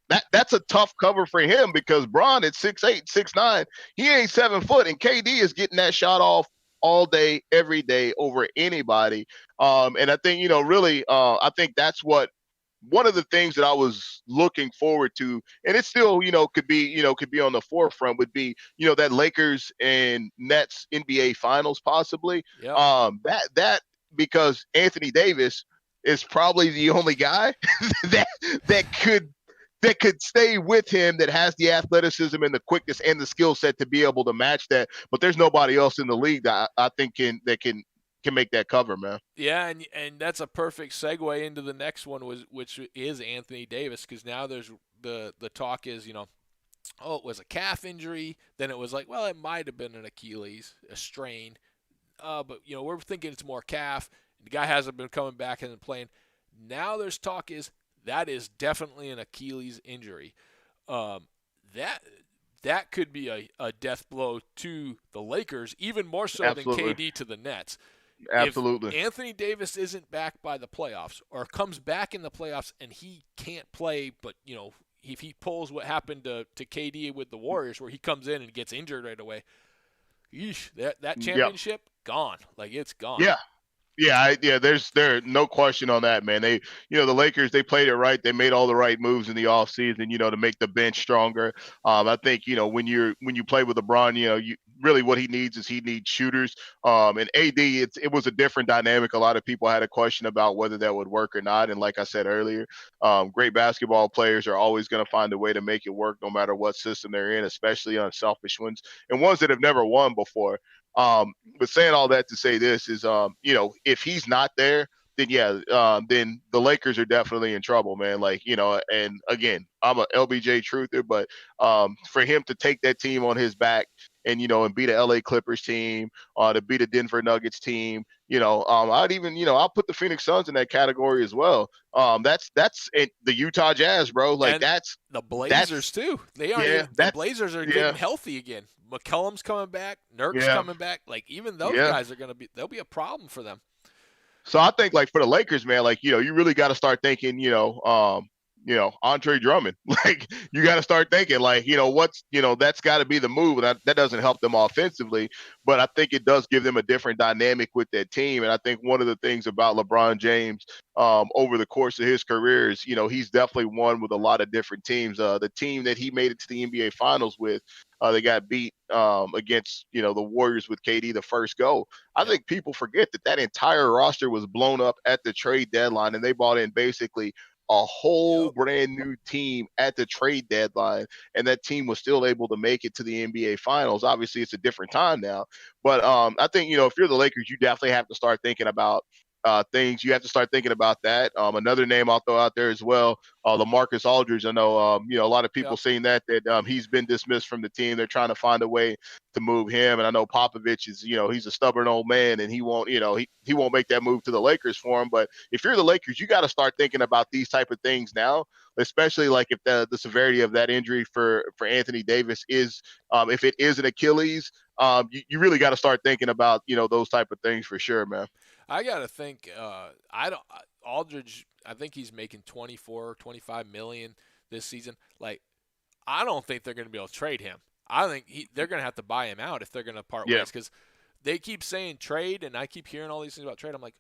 that's a tough cover for him, because Bron at 6'8", 6'9", he ain't 7 foot, and KD is getting that shot off all day, every day over anybody. And I think really, I think that's what one of the things that I was looking forward to, and it still, could be on the forefront, would be, that Lakers and Nets NBA Finals possibly. Yep. That because Anthony Davis is probably the only guy that could stay with him, that has the athleticism and the quickness and the skill set to be able to match that. But there's nobody else in the league that I think can make that cover, man. Yeah, and that's a perfect segue into the next one, which is Anthony Davis, because now there's the talk is, it was a calf injury, then it was like, well, it might have been an Achilles, a strain, but we're thinking it's more calf. The guy hasn't been coming back and playing. Now there's talk is that is definitely an Achilles injury. That could be a death blow to the Lakers, even more so than KD to the Nets. Absolutely. If Anthony Davis isn't back by the playoffs, or comes back in the playoffs and he can't play, but if he pulls what happened to KD with the Warriors, where he comes in and gets injured right away, that championship gone. Like, it's gone. There's no question on that, man. They, the Lakers, they played it right. They made all the right moves in the offseason, to make the bench stronger. I think, when you play with LeBron, you really what he needs shooters. And AD, it was a different dynamic. A lot of people had a question about whether that would work or not. And like I said earlier, great basketball players are always going to find a way to make it work, no matter what system they're in, especially unselfish ones and ones that have never won before. But saying all that to say this is, if he's not there, then then the Lakers are definitely in trouble, man. Like, and again, I'm a LBJ truther, but for him to take that team on his back and, and beat a LA Clippers team, to beat a Denver Nuggets team, I'd even, I'll put the Phoenix Suns in that category as well. That's the Utah Jazz, bro. Like, and that's the Blazers too. They are the Blazers are getting healthy again. McCollum's coming back, Nurk's coming back. Like, even those guys are they'll be a problem for them. So I think, like, for the Lakers, man, like, you really got to start thinking, Andre Drummond. Like, you got to start thinking, like, that's got to be the move. That doesn't help them offensively, but I think it does give them a different dynamic with that team. And I think one of the things about LeBron James over the course of his career is, he's definitely won with a lot of different teams. The team that he made it to the NBA Finals with, they got beat against, the Warriors with KD the first go. I think people forget that entire roster was blown up at the trade deadline, and they brought in basically a whole brand new team at the trade deadline, and that team was still able to make it to the NBA Finals. Obviously, it's a different time now, but I think, if you're the Lakers, you definitely have to start thinking about things. You have to start thinking about that. Another name I'll throw out there as well, LaMarcus Aldridge. I know, a lot of people saying that he's been dismissed from the team. They're trying to find a way to move him. And I know Popovich is, he's a stubborn old man, and he won't, he won't make that move to the Lakers for him. But if you're the Lakers, you got to start thinking about these type of things now, especially like if the severity of that injury for Anthony Davis is, if it is an Achilles, you really got to start thinking about, those type of things for sure, man. I got to think, Aldridge, I think he's making 24, 25 million this season. Like, I don't think they're going to be able to trade him. I think they're going to have to buy him out if they're going to part ways, because they keep saying trade, and I keep hearing all these things about trade. I'm like,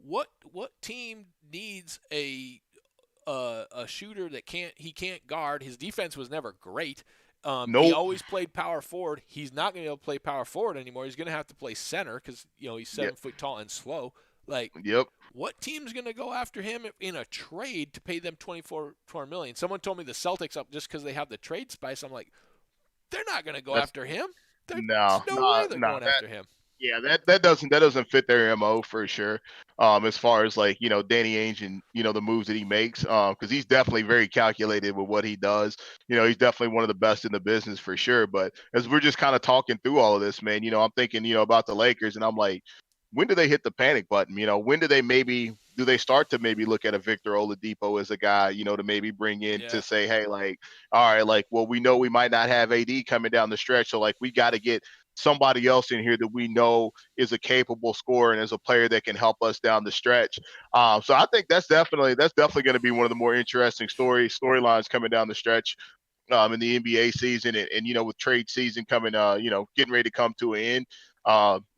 what team needs a shooter that can't guard? His defense was never great. Nope. He always played power forward. He's not going to be able to play power forward anymore. He's going to have to play center because he's 7 foot tall and slow. Like, what team's going to go after him in a trade to pay them $24 million? Someone told me the Celtics up just because they have the trade spice. I'm like, they're not going to go after him. There's no way they're going after him. Yeah, that doesn't fit their MO for sure. As far as like, Danny Ainge and, the moves that he makes, because he's definitely very calculated with what he does. He's definitely one of the best in the business for sure. But as we're just kind of talking through all of this, man, I'm thinking, about the Lakers, and I'm like, when do they hit the panic button? When do they start to maybe look at a Victor Oladipo as a guy, to maybe bring in to say, hey, like, all right, like, well, we know we might not have AD coming down the stretch, so like we got to get somebody else in here that we know is a capable scorer and is a player that can help us down the stretch. So I think that's definitely going to be one of the more interesting storylines coming down the stretch in the NBA season, and with trade season coming, getting ready to come to an end.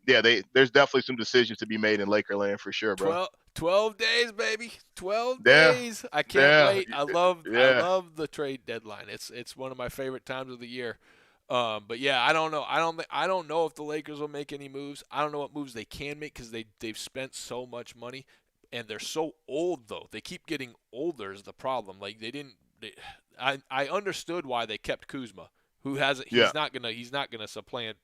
There's definitely some decisions to be made in Lakerland for sure, bro. 12 days, baby. 12 days. I can't wait. I love the trade deadline. It's one of my favorite times of the year. But yeah, I don't know. I don't know if the Lakers will make any moves. I don't know what moves they can make because they've spent so much money, and they're so old though. They keep getting older is the problem. Like I understood why they kept Kuzma, who hasn't. He's not gonna supplant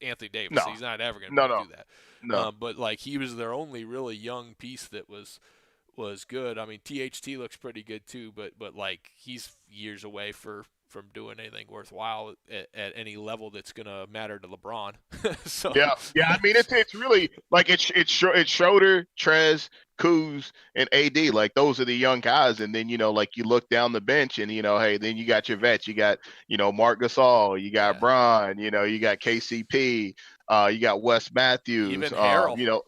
Anthony Davis. No. He's not ever gonna do that. No. But like he was their only really young piece that was good. I mean, THT looks pretty good too, but like he's years away from doing anything worthwhile at any level that's gonna matter to LeBron. So yeah. I mean, it's really like it's Schroeder, Trez, Kuz, and AD. Like those are the young guys, and then like you look down the bench, and hey, then you got your vets. You got Marc Gasol, you got Bron, you got KCP, you got Wes Matthews, even Harrell.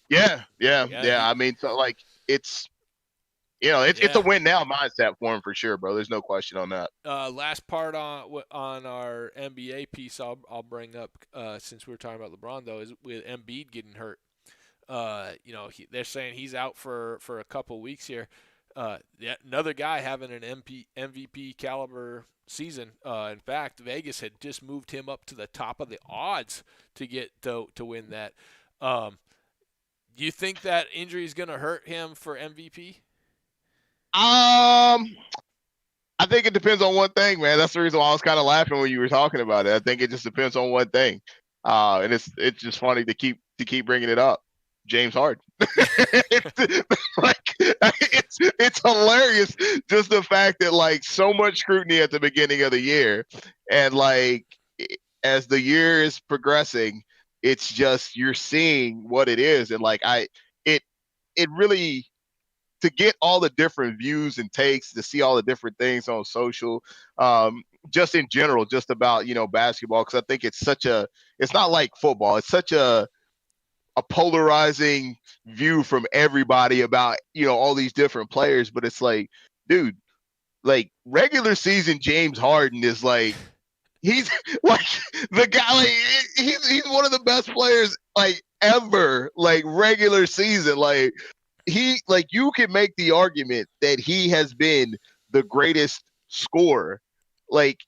Yeah. I mean, so like it's. It's a win now mindset for him for sure, bro. There's no question on that. Last part on our NBA piece, I'll bring up since we were talking about LeBron though, is with Embiid getting hurt. They're saying he's out for a couple weeks here. Another guy having an MVP caliber season. In fact, Vegas had just moved him up to the top of the odds to get to win that. Do you think that injury is going to hurt him for MVP? I think it depends on one thing, man. That's the reason why I was kind of laughing when you were talking about it. I think it just depends on one thing, and it's just funny to keep bringing it up. James Harden, it's hilarious just the fact that like so much scrutiny at the beginning of the year, and like as the year is progressing, it's just you're seeing what it is, and like it really. To get all the different views and takes, to see all the different things on social, just in general, just about, basketball. Cause I think it's not like football. It's such a polarizing view from everybody about, all these different players, but it's like dude, like regular season James Harden is like he's like the guy. Like, he's one of the best players like ever. Like regular season, like you can make the argument that he has been the greatest scorer, like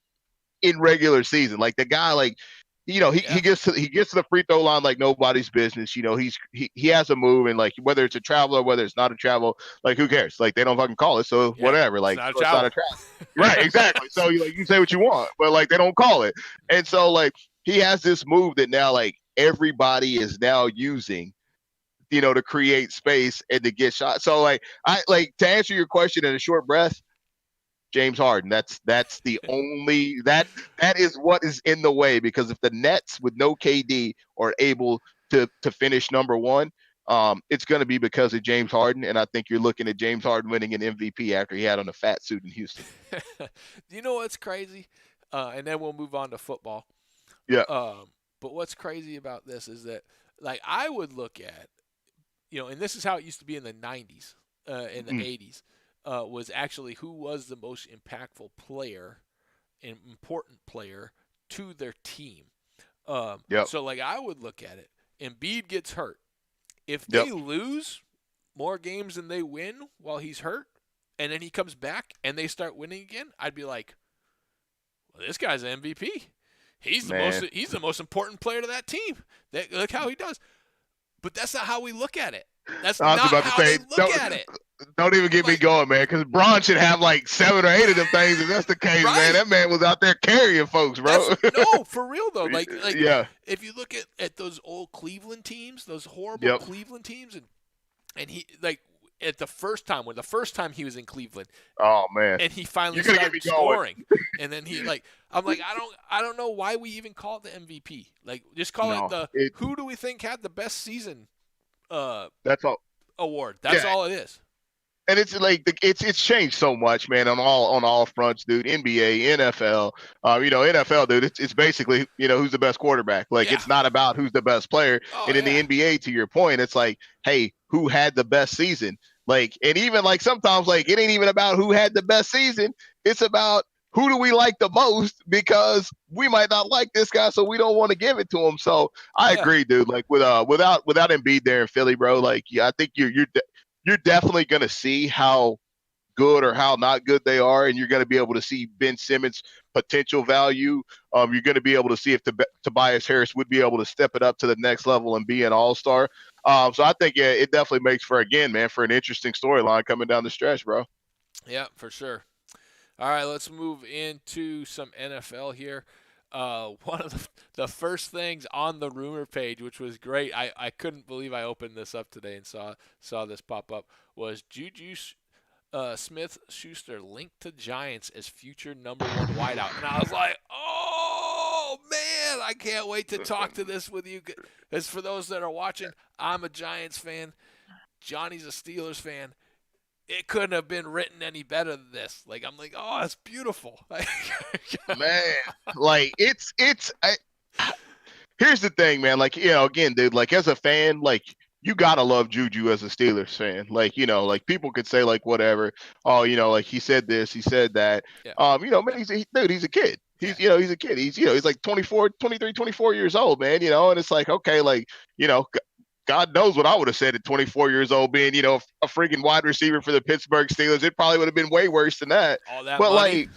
in regular season. Like the guy, like he gets to the free throw line like nobody's business. He has a move, and like whether it's a travel or whether it's not a travel, like who cares? Like they don't fucking call it, so whatever. It's Like not a so it's not a travel. Right, exactly. So you say what you want, but like they don't call it. And so like he has this move that now like everybody is now using, to create space and to get shots. So like I like to answer your question in a short breath, James Harden. That's the only that is what is in the way, because if the Nets with no KD are able to finish number one, it's going to be because of James Harden, and I think you're looking at James Harden winning an MVP after he had on a fat suit in Houston. You know what's crazy? And then we'll move on to football. Yeah. But what's crazy about this is that, like, I would look at, and this is how it used to be in the 90s, in the 80s, was actually who was the most impactful player and important player to their team. So, like, I would look at it. Embiid gets hurt. If they lose more games than they win while he's hurt, and then he comes back and they start winning again, I'd be like, well, this guy's an MVP. He's the most important player to that team. Look how he does. But that's not how we look at it. That's not how they look at it. Don't even get me going, man, because Braun should have like 7 or 8 of them things. If that's the case, man, that man was out there carrying folks, bro. No, for real though. Like yeah. If you look at those old Cleveland teams, those horrible Cleveland teams, and he like at the first time he was in Cleveland. Oh man. And he finally started scoring. And then he I'm like, I don't know why we even call it the MVP. Like just call it who do we think had the best season that's all award. That's all it is. And it's like it's changed so much, man, on all fronts, dude. NBA, NFL, NFL, dude. It's basically who's the best quarterback. Like it's not about who's the best player. And in the NBA, to your point, it's like, hey, who had the best season? Like, and even like sometimes like it ain't even about who had the best season. It's about who do we like the most, because we might not like this guy, so we don't want to give it to him. So I agree, dude. Like without Embiid there in Philly, bro. Like I think you're definitely going to see how good or how not good they are, and you're going to be able to see Ben Simmons' potential value. You're going to be able to see if Tobias Harris would be able to step it up to the next level and be an all-star. So I think it definitely makes for an interesting storyline coming down the stretch, bro. Yeah, for sure. All right, let's move into some NFL here. One of the first things on the rumor page, which was great, I couldn't believe I opened this up today and saw this pop up, was Juju Smith-Schuster linked to Giants as future number 1 wideout. And I was like, oh, man, I can't wait to talk to this with you. As for those that are watching, I'm a Giants fan. Johnny's a Steelers fan. It couldn't have been written any better than this. Like, I'm like, oh, it's beautiful. Man, like here's the thing, man. Like, again, dude, like as a fan, like you gotta love Juju as a Steelers fan. Like, like people could say like whatever. Oh, like he said this, he said that. Yeah. Man, he's a kid. He's he's a kid. He's like 24, 23, 24 years old, man. And it's like, okay, like, God knows what I would have said at 24 years old, being, a freaking wide receiver for the Pittsburgh Steelers. It probably would have been way worse than that. All that but money. Like,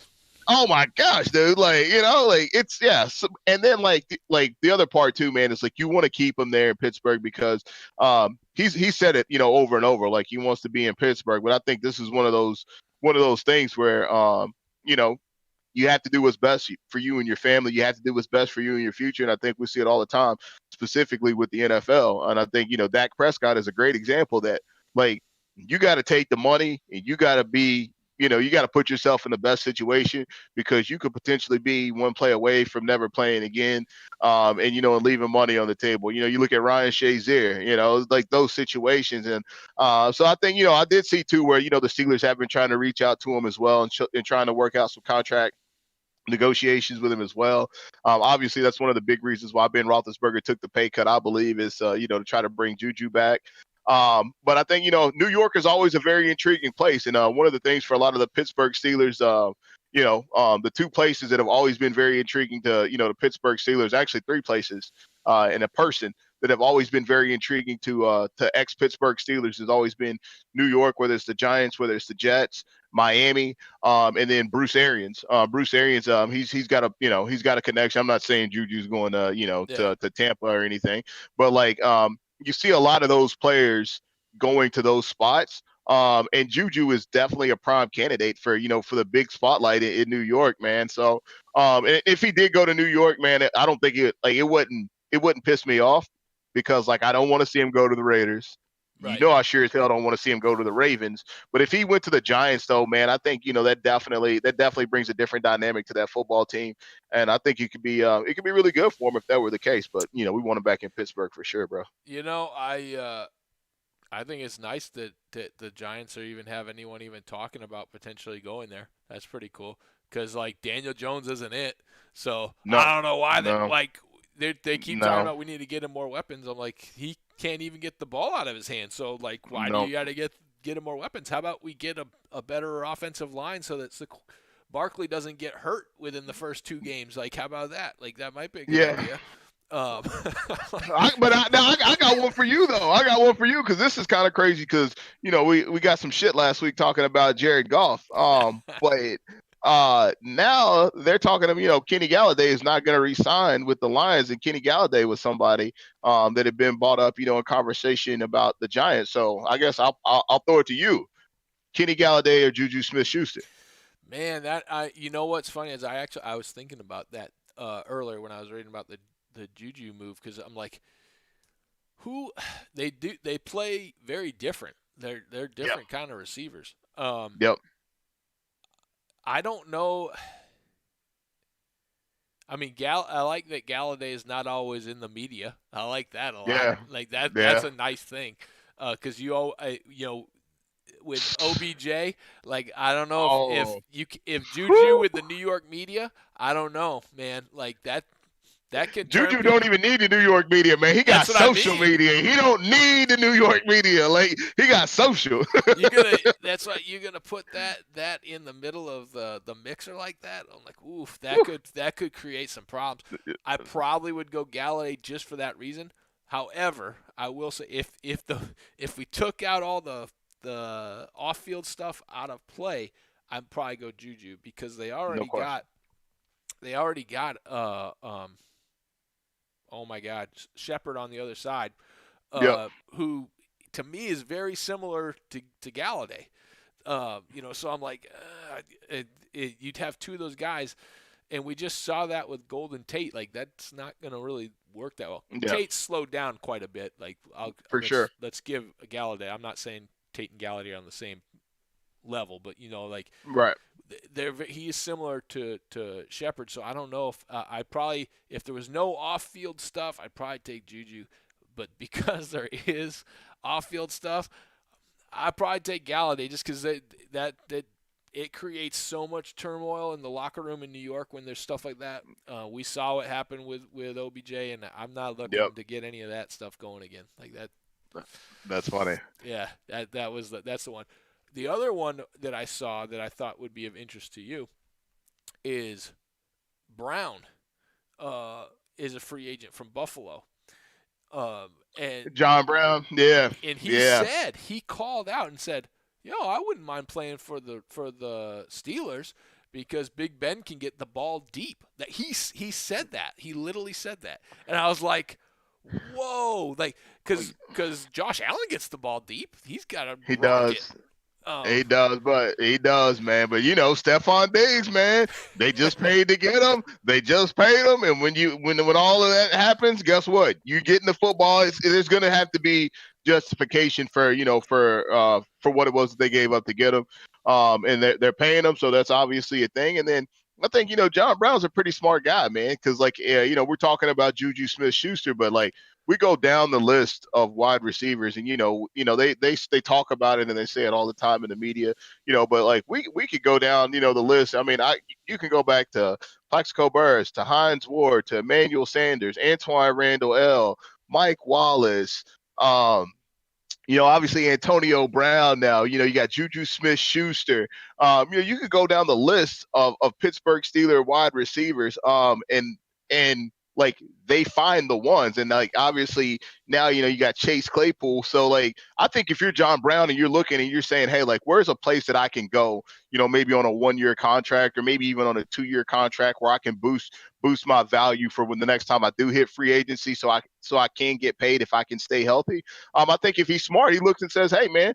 oh my gosh, dude! Like, like it's So, and then like the other part too, man, is like you want to keep him there in Pittsburgh because he said it, over and over, like he wants to be in Pittsburgh. But I think this is one of those things where you have to do what's best for you and your family. You have to do what's best for you and your future. And I think we see it all the time, specifically with the NFL. And I think, Dak Prescott is a great example that, like, you got to take the money and you got to be, you got to put yourself in the best situation, because you could potentially be one play away from never playing again. And leaving money on the table. You look at Ryan Shazier, like those situations. And so I think, I did see too where, the Steelers have been trying to reach out to him as well and trying to work out some contract negotiations with him as well. Obviously, that's one of the big reasons why Ben Roethlisberger took the pay cut, I believe, is to try to bring Juju back. But I think, New York is always a very intriguing place. And one of the things for a lot of the Pittsburgh Steelers, the two places that have always been very intriguing to, the Pittsburgh Steelers, actually three places in a person that have always been very intriguing to ex-Pittsburgh Steelers has always been New York, whether it's the Giants, whether it's the Jets, Miami, and then Bruce Arians. Bruce Arians, he's got a connection. I'm not saying Juju's going to to Tampa or anything, but like you see a lot of those players going to those spots. And Juju is definitely a prime candidate for the big spotlight in New York, man. So if he did go to New York, man, I don't think it wouldn't piss me off because like I don't want to see him go to the Raiders. Right. I sure as hell don't want to see him go to the Ravens. But if he went to the Giants, though, man, I think that definitely brings a different dynamic to that football team, and I think it could be really good for him if that were the case. But we want him back in Pittsburgh for sure, bro. I think it's nice that the Giants are even have anyone even talking about potentially going there. That's pretty cool because like Daniel Jones isn't it, so No, I don't know why no, they keep talking about we need to get him more weapons. I'm like he can't even get the ball out of his hand, so like why do you got to get him more weapons? How about we get a better offensive line so that Barkley doesn't get hurt within the first two games? Like how about that? Like that might be a good idea. I got one for you though. I got one for you because this is kind of crazy because we got some shit last week talking about Jared Goff. But now they're talking to Kenny Galladay is not going to re-sign with the Lions, and Kenny Galladay was somebody that had been brought up in conversation about the Giants. So I guess I'll throw it to you, Kenny Galladay or Juju Smith-Schuster. Man, what's funny is I was thinking about that earlier when I was reading about the Juju move because I'm like, they play very different. They're different kind of receivers. Yep. I don't know. I mean, I like that Galladay is not always in the media. I like that a lot. Yeah. Like that. Yeah. That's a nice thing. Because with OBJ, like I don't know if Juju with the New York media, I don't know, man. Like that could Juju don't even need the New York media, man. He got social media. He don't need the New York media. Like he got social. That's why you're gonna put that in the middle of the mixer like that. I'm like, oof, that could create some problems. I probably would go Galladay just for that reason. However, I will say if we took out all the off-field stuff out of play, I'd probably go Juju because they already got oh my God, Shepard on the other side, who to me is very similar to Galladay. So I'm like, you'd have two of those guys, and we just saw that with Golden Tate. Like that's not going to really work that well. Yeah. Tate slowed down quite a bit. Like sure. Let's give Galladay. I'm not saying Tate and Galladay are on the same level, but right. He is similar to Shepard, so I don't know if there was no off-field stuff, I'd probably take Juju, but because there is off-field stuff, I'd probably take Galladay just because that it creates so much turmoil in the locker room in New York when there's stuff like that. We saw what happened with OBJ, and I'm not looking to get any of that stuff going again like that. That's funny. Yeah, that's the one. The other one that I saw that I thought would be of interest to you is Brown is a free agent from Buffalo. And John Brown, yeah. And he called out and said, I wouldn't mind playing for the Steelers because Big Ben can get the ball deep. That he said that. He literally said that. And I was like, whoa, like because Josh Allen gets the ball deep. He's got a He does. He does, man. But Stephon Diggs, man, they just paid to get him. They just paid him, and when all of that happens, guess what? You get in the football. There's going to have to be justification for what it was that they gave up to get him. And they're paying him, so that's obviously a thing. And then I think John Brown's a pretty smart guy, man, because we're talking about Juju Smith-Schuster, but like. We go down the list of wide receivers, and they talk about it and they say it all the time in the media, but like we could go down the list. I mean, you can go back to Plaxico Burress, to Hines Ward, to Emmanuel Sanders, Antoine Randall L, Mike Wallace, Obviously Antonio Brown now, you got Juju Smith-Schuster. You could go down the list of Pittsburgh Steelers wide receivers, and like they find the ones. And like obviously now, you got Chase Claypool. So like I think if you're John Brown and you're looking and you're saying, hey, like where's a place that I can go, maybe on a 1-year contract or maybe even on a 2-year contract where I can boost my value for when the next time I do hit free agency, so I can get paid if I can stay healthy. I think if he's smart, he looks and says, "Hey, man,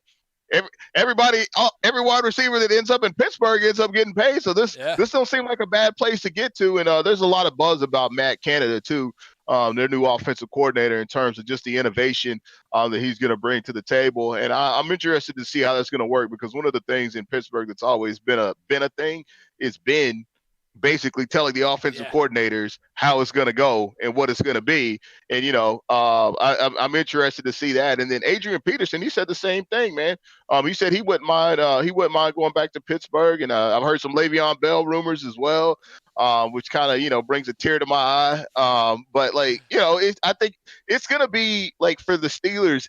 every wide receiver that ends up in Pittsburgh ends up getting paid. So this don't seem like a bad place to get to." And there's a lot of buzz about Matt Canada too, their new offensive coordinator, in terms of just the innovation that he's going to bring to the table. And I'm interested to see how that's going to work, because one of the things in Pittsburgh that's always been a thing is been basically telling the offensive coordinators how it's going to go and what it's going to be. And, I'm interested to see that. And then Adrian Peterson, he said the same thing, man. He said he wouldn't mind going back to Pittsburgh. And I've heard some Le'Veon Bell rumors as well, which kind of, brings a tear to my eye. But like, I think it's going to be like for the Steelers,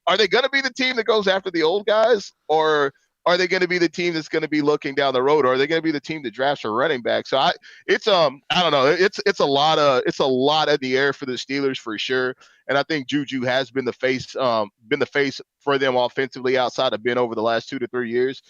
are they going to be the team that goes after the old guys, or are they going to be the team that's going to be looking down the road, or are they going to be the team that drafts a running back? So I don't know. It's a lot of the air for the Steelers for sure. And I think Juju has been the face for them offensively outside of Ben over the last 2 to 3 years.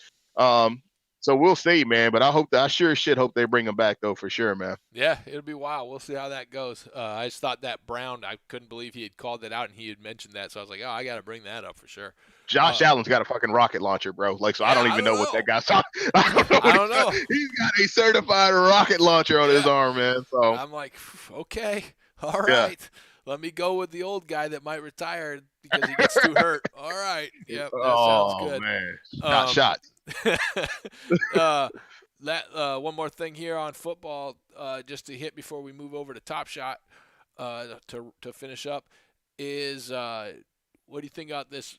So we'll see, man. But I sure should hope they bring him back, though, for sure, man. Yeah, it'll be wild. We'll see how that goes. I just thought that Brown, I couldn't believe he had called it out and he had mentioned that. So I was like, oh, I got to bring that up for sure. Josh Allen's got a fucking rocket launcher, bro. Like, so I don't even know what that guy's talking. I don't know. He's got a certified rocket launcher on his arm, man. So I'm like, okay, all right. Let me go with the old guy that might retire because he gets too hurt. All right. Yep, that sounds good. Man. Not shot. One more thing here on football, just to hit before we move over to Top Shot, to finish up, is what do you think about this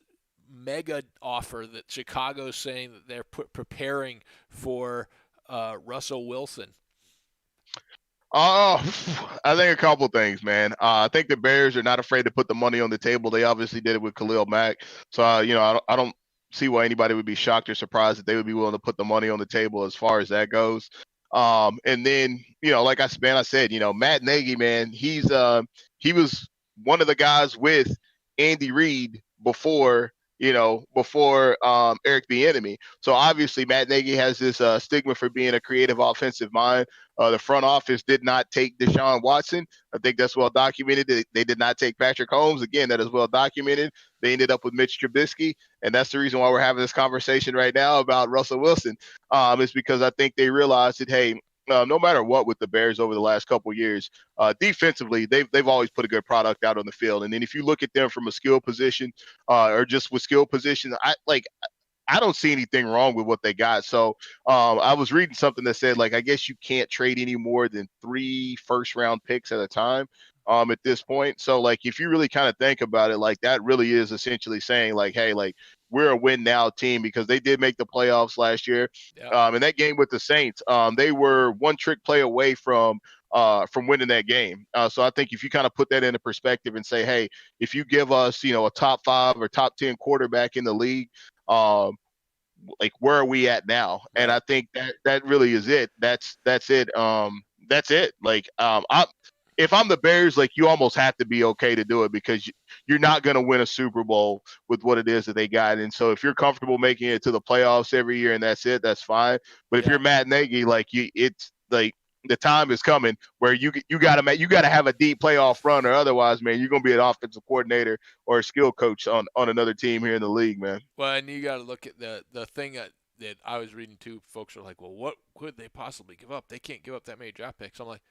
mega offer that Chicago's saying that they're preparing for Russell Wilson? Oh, I think a couple things, man. I think the Bears are not afraid to put the money on the table. They obviously did it with Khalil Mack. So, I don't see why anybody would be shocked or surprised that they would be willing to put the money on the table as far as that goes. And then, like I said, Matt Nagy, man, he was one of the guys with Andy Reid before Eric Bieniemy. So obviously Matt Nagy has this stigma for being a creative offensive mind. The front office did not take Deshaun Watson. I think that's well documented. They did not take Patrick Holmes. Again, that is well documented. They ended up with Mitch Trubisky, and that's the reason why we're having this conversation right now about Russell Wilson. Is because I think they realized that, hey, no matter what with the Bears over the last couple of years, defensively, they've always put a good product out on the field. And then if you look at them from a skill position, or just with skill position, I don't see anything wrong with what they got. So I was reading something that said, like, I guess you can't trade any more than 3 first-round picks at a time at this point. So, like, if you really kind of think about it, like, that really is essentially saying, like, hey, like, we're a win-now team, because they did make the playoffs last year. Yeah. In that game with the Saints, they were one trick play away from winning that game. So I think if you kind of put that into perspective and say, hey, if you give us, a top 5 or top 10 quarterback in the league, like, where are we at now? Right. And I think that really is it. That's it. That's it. Like, if I'm the Bears, like, you almost have to be okay to do it, because you're not going to win a Super Bowl with what it is that they got. And so if you're comfortable making it to the playoffs every year and that's it, that's fine. But if you're Matt Nagy, like, it's like, the time is coming where you got to have a deep playoff run, or otherwise, man, you're going to be an offensive coordinator or a skill coach on another team here in the league, man. Well, and you got to look at the thing that I was reading too. Folks are like, well, what could they possibly give up? They can't give up that many draft picks. I'm like,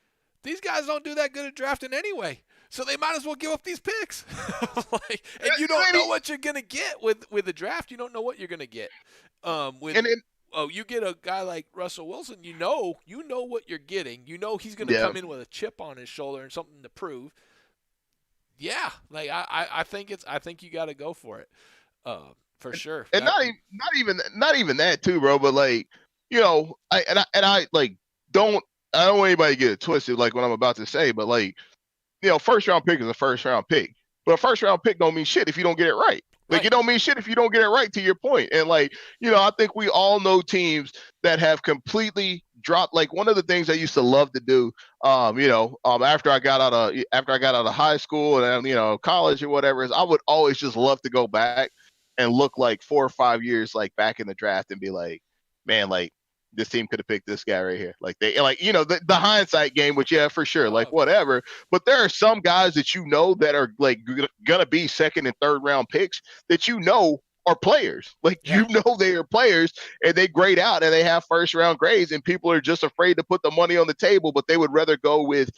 these guys don't do that good at drafting anyway, so they might as well give up these picks. And you don't know what you're gonna get with the draft. You don't know what you're gonna get. You get a guy like Russell Wilson. You know what you're getting. You know he's gonna come in with a chip on his shoulder and something to prove. Yeah, like I think you got to go for it, for sure. And not even that too, bro. But like, I don't want anybody to get it twisted, like what I'm about to say, but like, first round pick is a first round pick. But a first round pick don't mean shit if you don't get it right. Like, Right. it don't mean shit if you don't get it right, to your point. And like, I think we all know teams that have completely dropped. Like, one of the things I used to love to do, after I got out of high school and college or whatever, is I would always just love to go back and look like 4 or 5 years like back in the draft and be like, man, like, this team could have picked this guy right here. Like, the hindsight game, which, yeah, for sure, like, Oh, whatever. But there are some guys that that are like gonna be second and third round picks that are players. Like, yeah. they are players, and they grade out and they have first round grades, and people are just afraid to put the money on the table, but they would rather go with,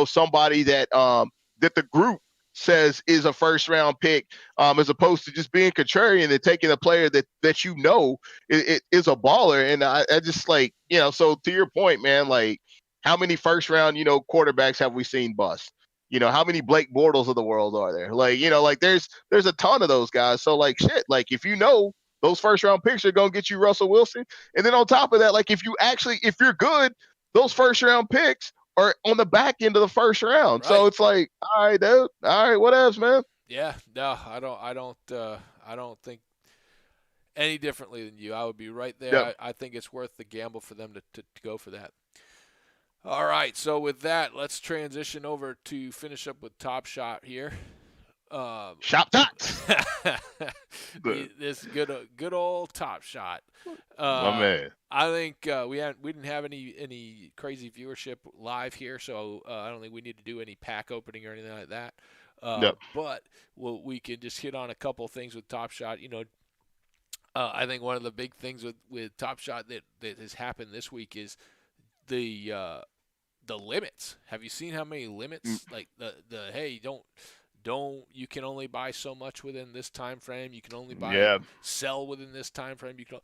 somebody that the group says is a first round pick, as opposed to just being contrarian and taking a player that it is a baller. And I just, like, so to your point, man, like, how many first round, quarterbacks have we seen bust? How many Blake Bortles of the world are there? Like, like, there's a ton of those guys. So, like, shit, like, if those first round picks are going to get you Russell Wilson. And then on top of that, like, if you're good, those first round picks are on the back end of the first round. Right. So it's like, all right, dude. All right, what else, man? Yeah. No, I don't think any differently than you. I would be right there. Yeah. I think it's worth the gamble for them to go for that. All right, so with that, let's transition over to finish up with Top Shot here. Shop tots. This good old Top Shot. My man. I think we didn't have any crazy viewership live here, so I don't think we need to do any pack opening or anything like that. Yep. But we can just hit on a couple things with Top Shot. I think one of the big things with Top Shot that has happened this week is the limits. Have you seen how many limits? Like the hey, don't you can only buy so much within this time frame. You can only sell within this time frame. You can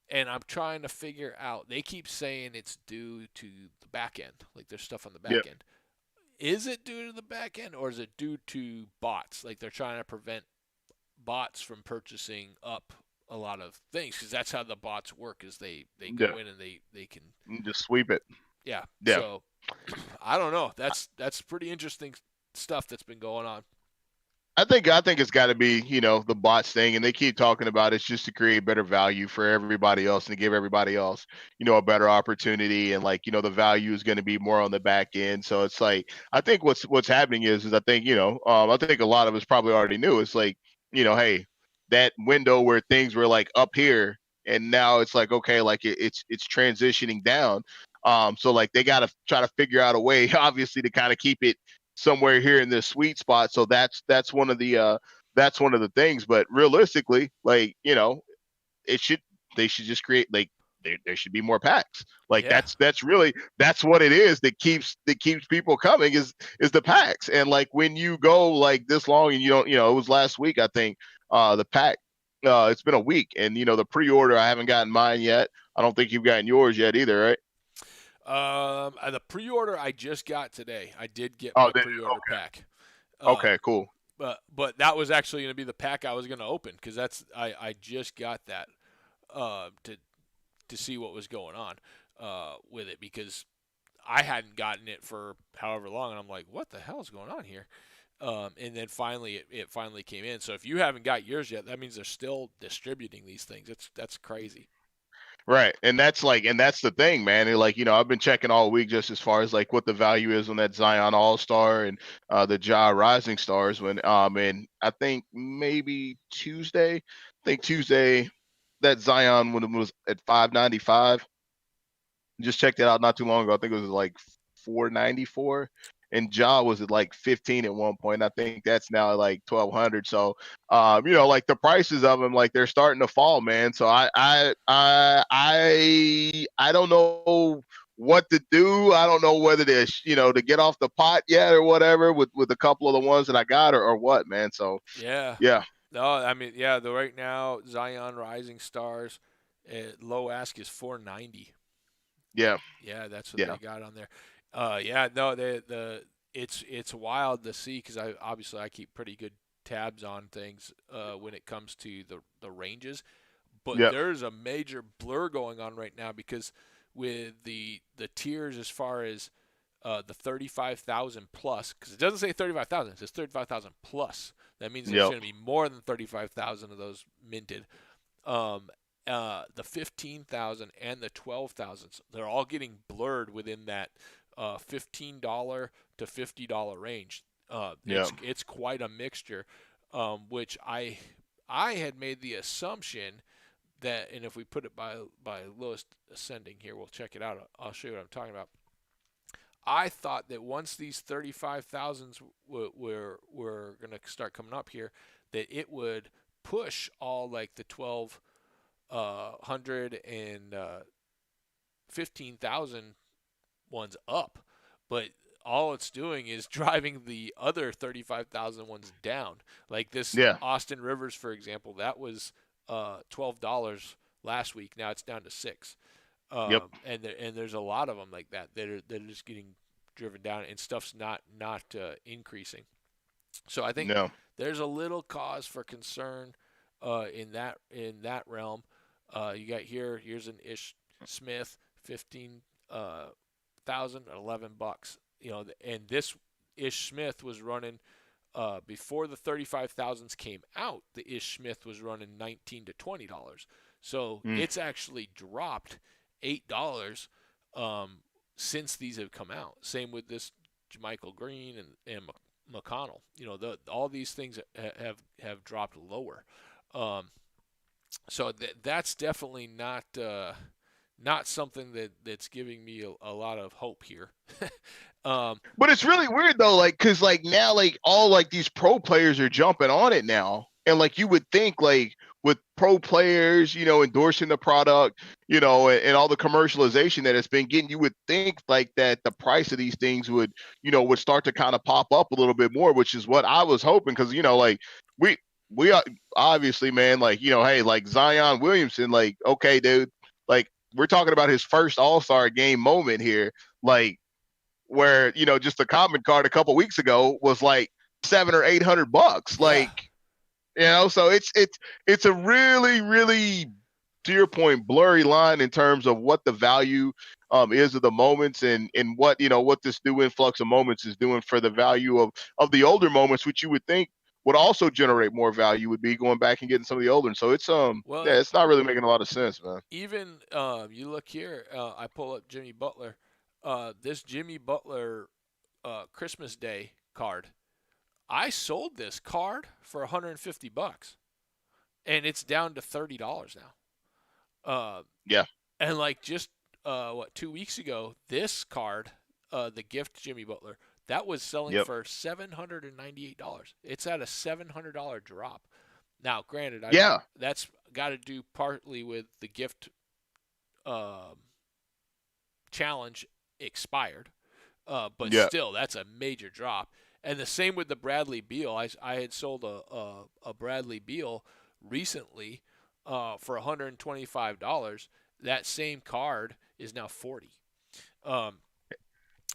and I'm trying to figure out. They keep saying it's due to the back end. Like, there's stuff on the back end. Is it due to the back end, or is it due to bots? Like, they're trying to prevent bots from purchasing up a lot of things, because that's how the bots work. Is they go in and they can just sweep it. Yeah. So I don't know. That's pretty interesting stuff that's been going on. I think it's got to be, the bots thing, and they keep talking about it's just to create better value for everybody else and to give everybody else, a better opportunity, and, like, the value is going to be more on the back end. So it's like, I think what's happening is I think, I think a lot of us probably already knew. It's like, hey, that window where things were like up here, and now it's like, okay, like it's transitioning down. So, like, they got to try to figure out a way, obviously, to kind of keep it somewhere here in this sweet spot. So that's one of the things. But realistically, like, they should just create, like, there should be more packs. Like, that's what it is that keeps people coming is the packs. And, like, when you go like this long and you don't, it was last week, I think, the pack, it's been a week, and the pre-order, I haven't gotten mine yet. I don't think you've gotten yours yet either, right? The pre-order I just got today. I did get my pre-order pack. Okay, cool. But that was actually going to be the pack I was going to open, because I just got that to see what was going on with it, because I hadn't gotten it for however long, and I'm like, what the hell is going on here? And then finally it finally came in. So if you haven't got yours yet, that means they're still distributing these things. That's crazy. Right. And that's the thing, man. And, like, I've been checking all week just as far as, like, what the value is on that Zion All-Star and the Ja Rising Stars, when and I think maybe Tuesday, that Zion when it was at 595. Just checked it out not too long ago. I think it was like 494. And Ja was at like 15 at one point. I think that's now like 1,200. So, like, the prices of them, like, they're starting to fall, man. So I don't know what to do. I don't know whether to get off the pot yet or whatever with a couple of the ones that I got or what, man. So yeah. No, I mean, yeah. The right now Zion Rising Stars, low ask is 490. Yeah. Yeah, that's what they got on there. No, it's wild to see, because I keep pretty good tabs on things when it comes to the ranges, but there's a major blur going on right now, because with the tiers as far as the 35,000 plus, because it doesn't say 35,000, it says 35,000 plus. That means there's Yep. going to be more than 35,000 of those minted. The 15,000 and the 12,000, they're all getting blurred within that $15 to $50 range. Yep. It's quite a mixture, which I had made the assumption that, and if we put it by lowest ascending here, we'll check it out. I'll show you what I'm talking about. I thought that once these 35,000s were going to start coming up here, that it would push all like the 1,200 and 15,000 ones up, but all it's doing is driving the other 35,000 ones down. Like this Yeah. Austin Rivers, for example, that was $12 last week. Now it's down to $6. Yep. And there's a lot of them like that that are just getting driven down, and stuff's not increasing. So I think No. there's a little cause for concern in that realm. You got here's an Ish Smith, 15,000 at $11. And this Ish Smith was running before the 35,000s came out. The Ish Smith was running $19 to $20. So it's actually dropped $8 since these have come out. Same with this Jermichael Green and McConnell. All these things have dropped lower. So that's definitely not something that's giving me a lot of hope here. But it's really weird though, like, cause like now, like all like these pro players are jumping on it now, and like you would think, like with pro players, endorsing the product, and all the commercialization that it's been getting, you would think like that the price of these things would start to kind of pop up a little bit more, which is what I was hoping, because like we are obviously, man, like hey, like Zion Williamson, like okay, dude, like we're talking about his first All-Star game moment here, like. Where just a comment card a couple weeks ago was like $700 or $800, like so it's a really, really, to your point, blurry line in terms of what the value is of the moments, and what what this new influx of moments is doing for the value of the older moments, which you would think would also generate more value, would be going back and getting some of the older. So it's well, it's not really making a lot of sense, man. Even you look here, I pull up Jimmy Butler. This Jimmy Butler Christmas Day card, I sold this card for $150, and it's down to $30 now. Yeah. And like just 2 weeks ago, this card, the gift Jimmy Butler, that was selling for $798. It's at a $700 drop. Now, granted, that's got to do partly with the gift challenge expired, but still, that's a major drop. And the same with the Bradley Beal. I had sold a Bradley Beal recently for $125. That same card is now $40.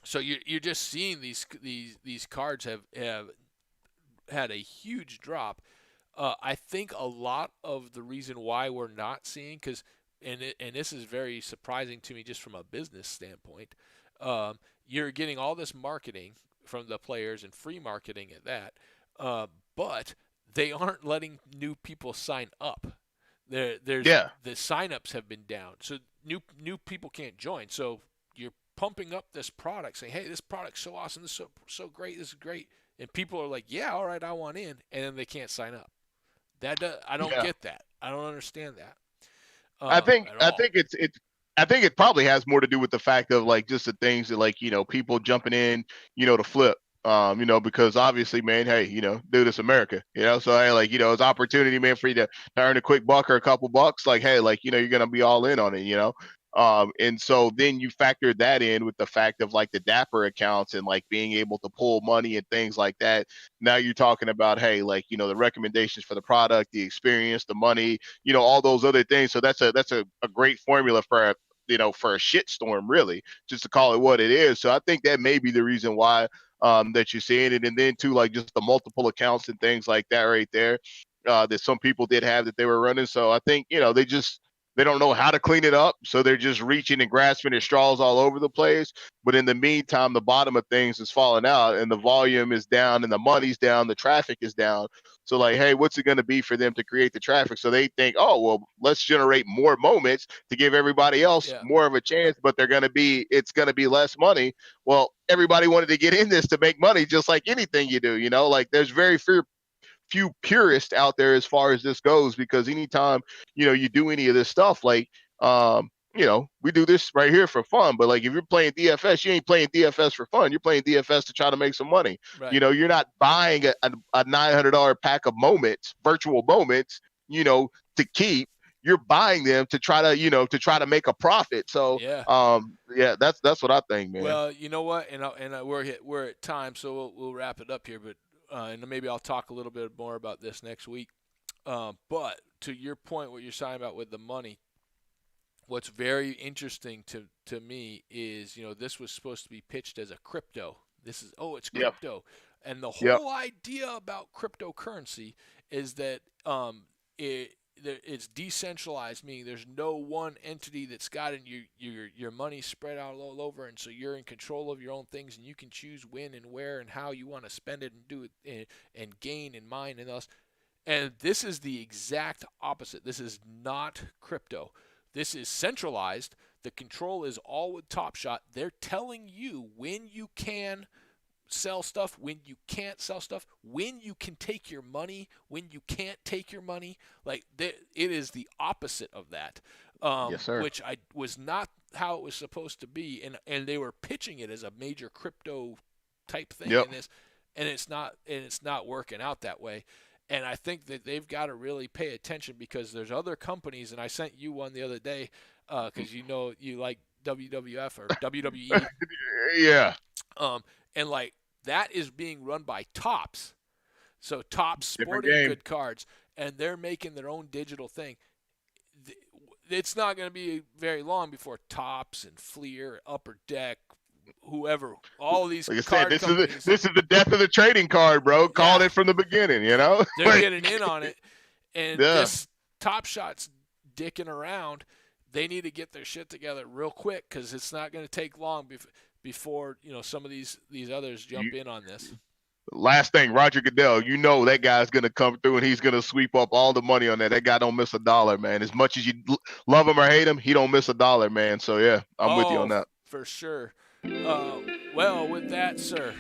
So you're just seeing these cards have had a huge drop. I think a lot of the reason why we're not seeing, and this is very surprising to me just from a business standpoint, you're getting all this marketing from the players and free marketing at that, but they aren't letting new people sign up. The signups have been down, so new people can't join. So you're pumping up this product, saying, "Hey, this product's so awesome, this is so great, this is great," and people are like, "Yeah, all right, I want in," and then they can't sign up. I don't get that. I don't understand that. I think it probably has more to do with the fact of like just the things that like people jumping in to flip, because obviously, man, hey, dude, it's America, so hey, like it's opportunity, man, for you to earn a quick buck or a couple bucks, like hey, like you're gonna be all in on it, and so then you factor that in with the fact of like the Dapper accounts and like being able to pull money and things like that. Now you're talking about, hey, like the recommendations for the product, the experience, the money, all those other things. So that's a great formula for a shitstorm, really, just to call it what it is. So I think that may be the reason why that you're seeing it, and then too, like just the multiple accounts and things like that right there, that some people did have that they were running. So I think they just They don't know how to clean it up, so they're just reaching and grasping at straws all over the place. But in the meantime, the bottom of things is falling out, and the volume is down, and the money's down, the traffic is down. So, like, hey, what's it going to be for them to create the traffic? So they think, oh, well, let's generate more moments to give everybody else more of a chance, but it's going to be less money. Well, everybody wanted to get in this to make money, just like anything you do, like there's very few purists out there as far as this goes, because anytime you do any of this stuff, like we do this right here for fun, but like if you're playing DFS, you ain't playing DFS for fun. You're playing DFS to try to make some money. Right. You're not buying a $900 pack of moments, virtual moments, to keep. You're buying them to try to make a profit. So that's what I think, man. Well, you know what, and we're at time, so we'll wrap it up here, but and maybe I'll talk a little bit more about this next week. But to your point, what you're talking about with the money, what's very interesting to me is, this was supposed to be pitched as a crypto. It's crypto. Yep. And the whole idea about cryptocurrency is that it's decentralized, meaning there's no one entity that's got your money spread out all over, and so you're in control of your own things, and you can choose when and where and how you want to spend it and do it and gain and mine and else. And this is the exact opposite. This is not crypto. This is centralized. The control is all with Top Shot. They're telling you when you can sell stuff, when you can't sell stuff, when you can take your money, when you can't take your money. Like, it is the opposite of that. Yes, sir. Which was not how it was supposed to be, and they were pitching it as a major crypto type thing in this, and it's not working out that way. And I think that they've got to really pay attention, because there's other companies, and I sent you one the other day because you like WWF or WWE. Yeah. And like that is being run by Topps. So Topps sporting good cards, and they're making their own digital thing. It's not going to be very long before Topps and Fleer, Upper Deck, whoever, all of these card companies. This is the death of the trading card, bro. Called it from the beginning, They're getting in on it. And this Top Shot's dicking around. They need to get their shit together real quick, because it's not going to take long before some of these others jump in on this. Last thing, Roger Goodell, that guy's going to come through and he's going to sweep up all the money on that. That guy don't miss a dollar, man. As much as you love him or hate him, he don't miss a dollar, man. So, yeah, I'm with you on that. For sure. Well, with that, sir,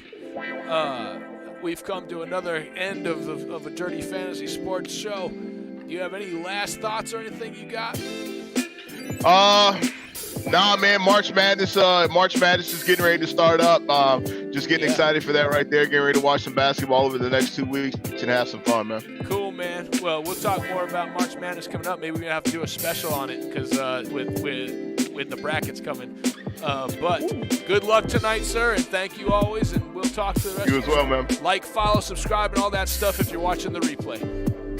we've come to another end of a Dirty Fantasy Sports show. Do you have any last thoughts or anything you got? Nah, man. March Madness is getting ready to start up. Just getting excited for that right there. Getting ready to watch some basketball over the next 2 weeks and have some fun, man. Cool, man. Well, we'll talk more about March Madness coming up. Maybe we're gonna have to do a special on it, because with the brackets coming. But good luck tonight, sir, and thank you always. And we'll talk to the rest of you. You as well, man. Like, follow, subscribe, and all that stuff if you're watching the replay.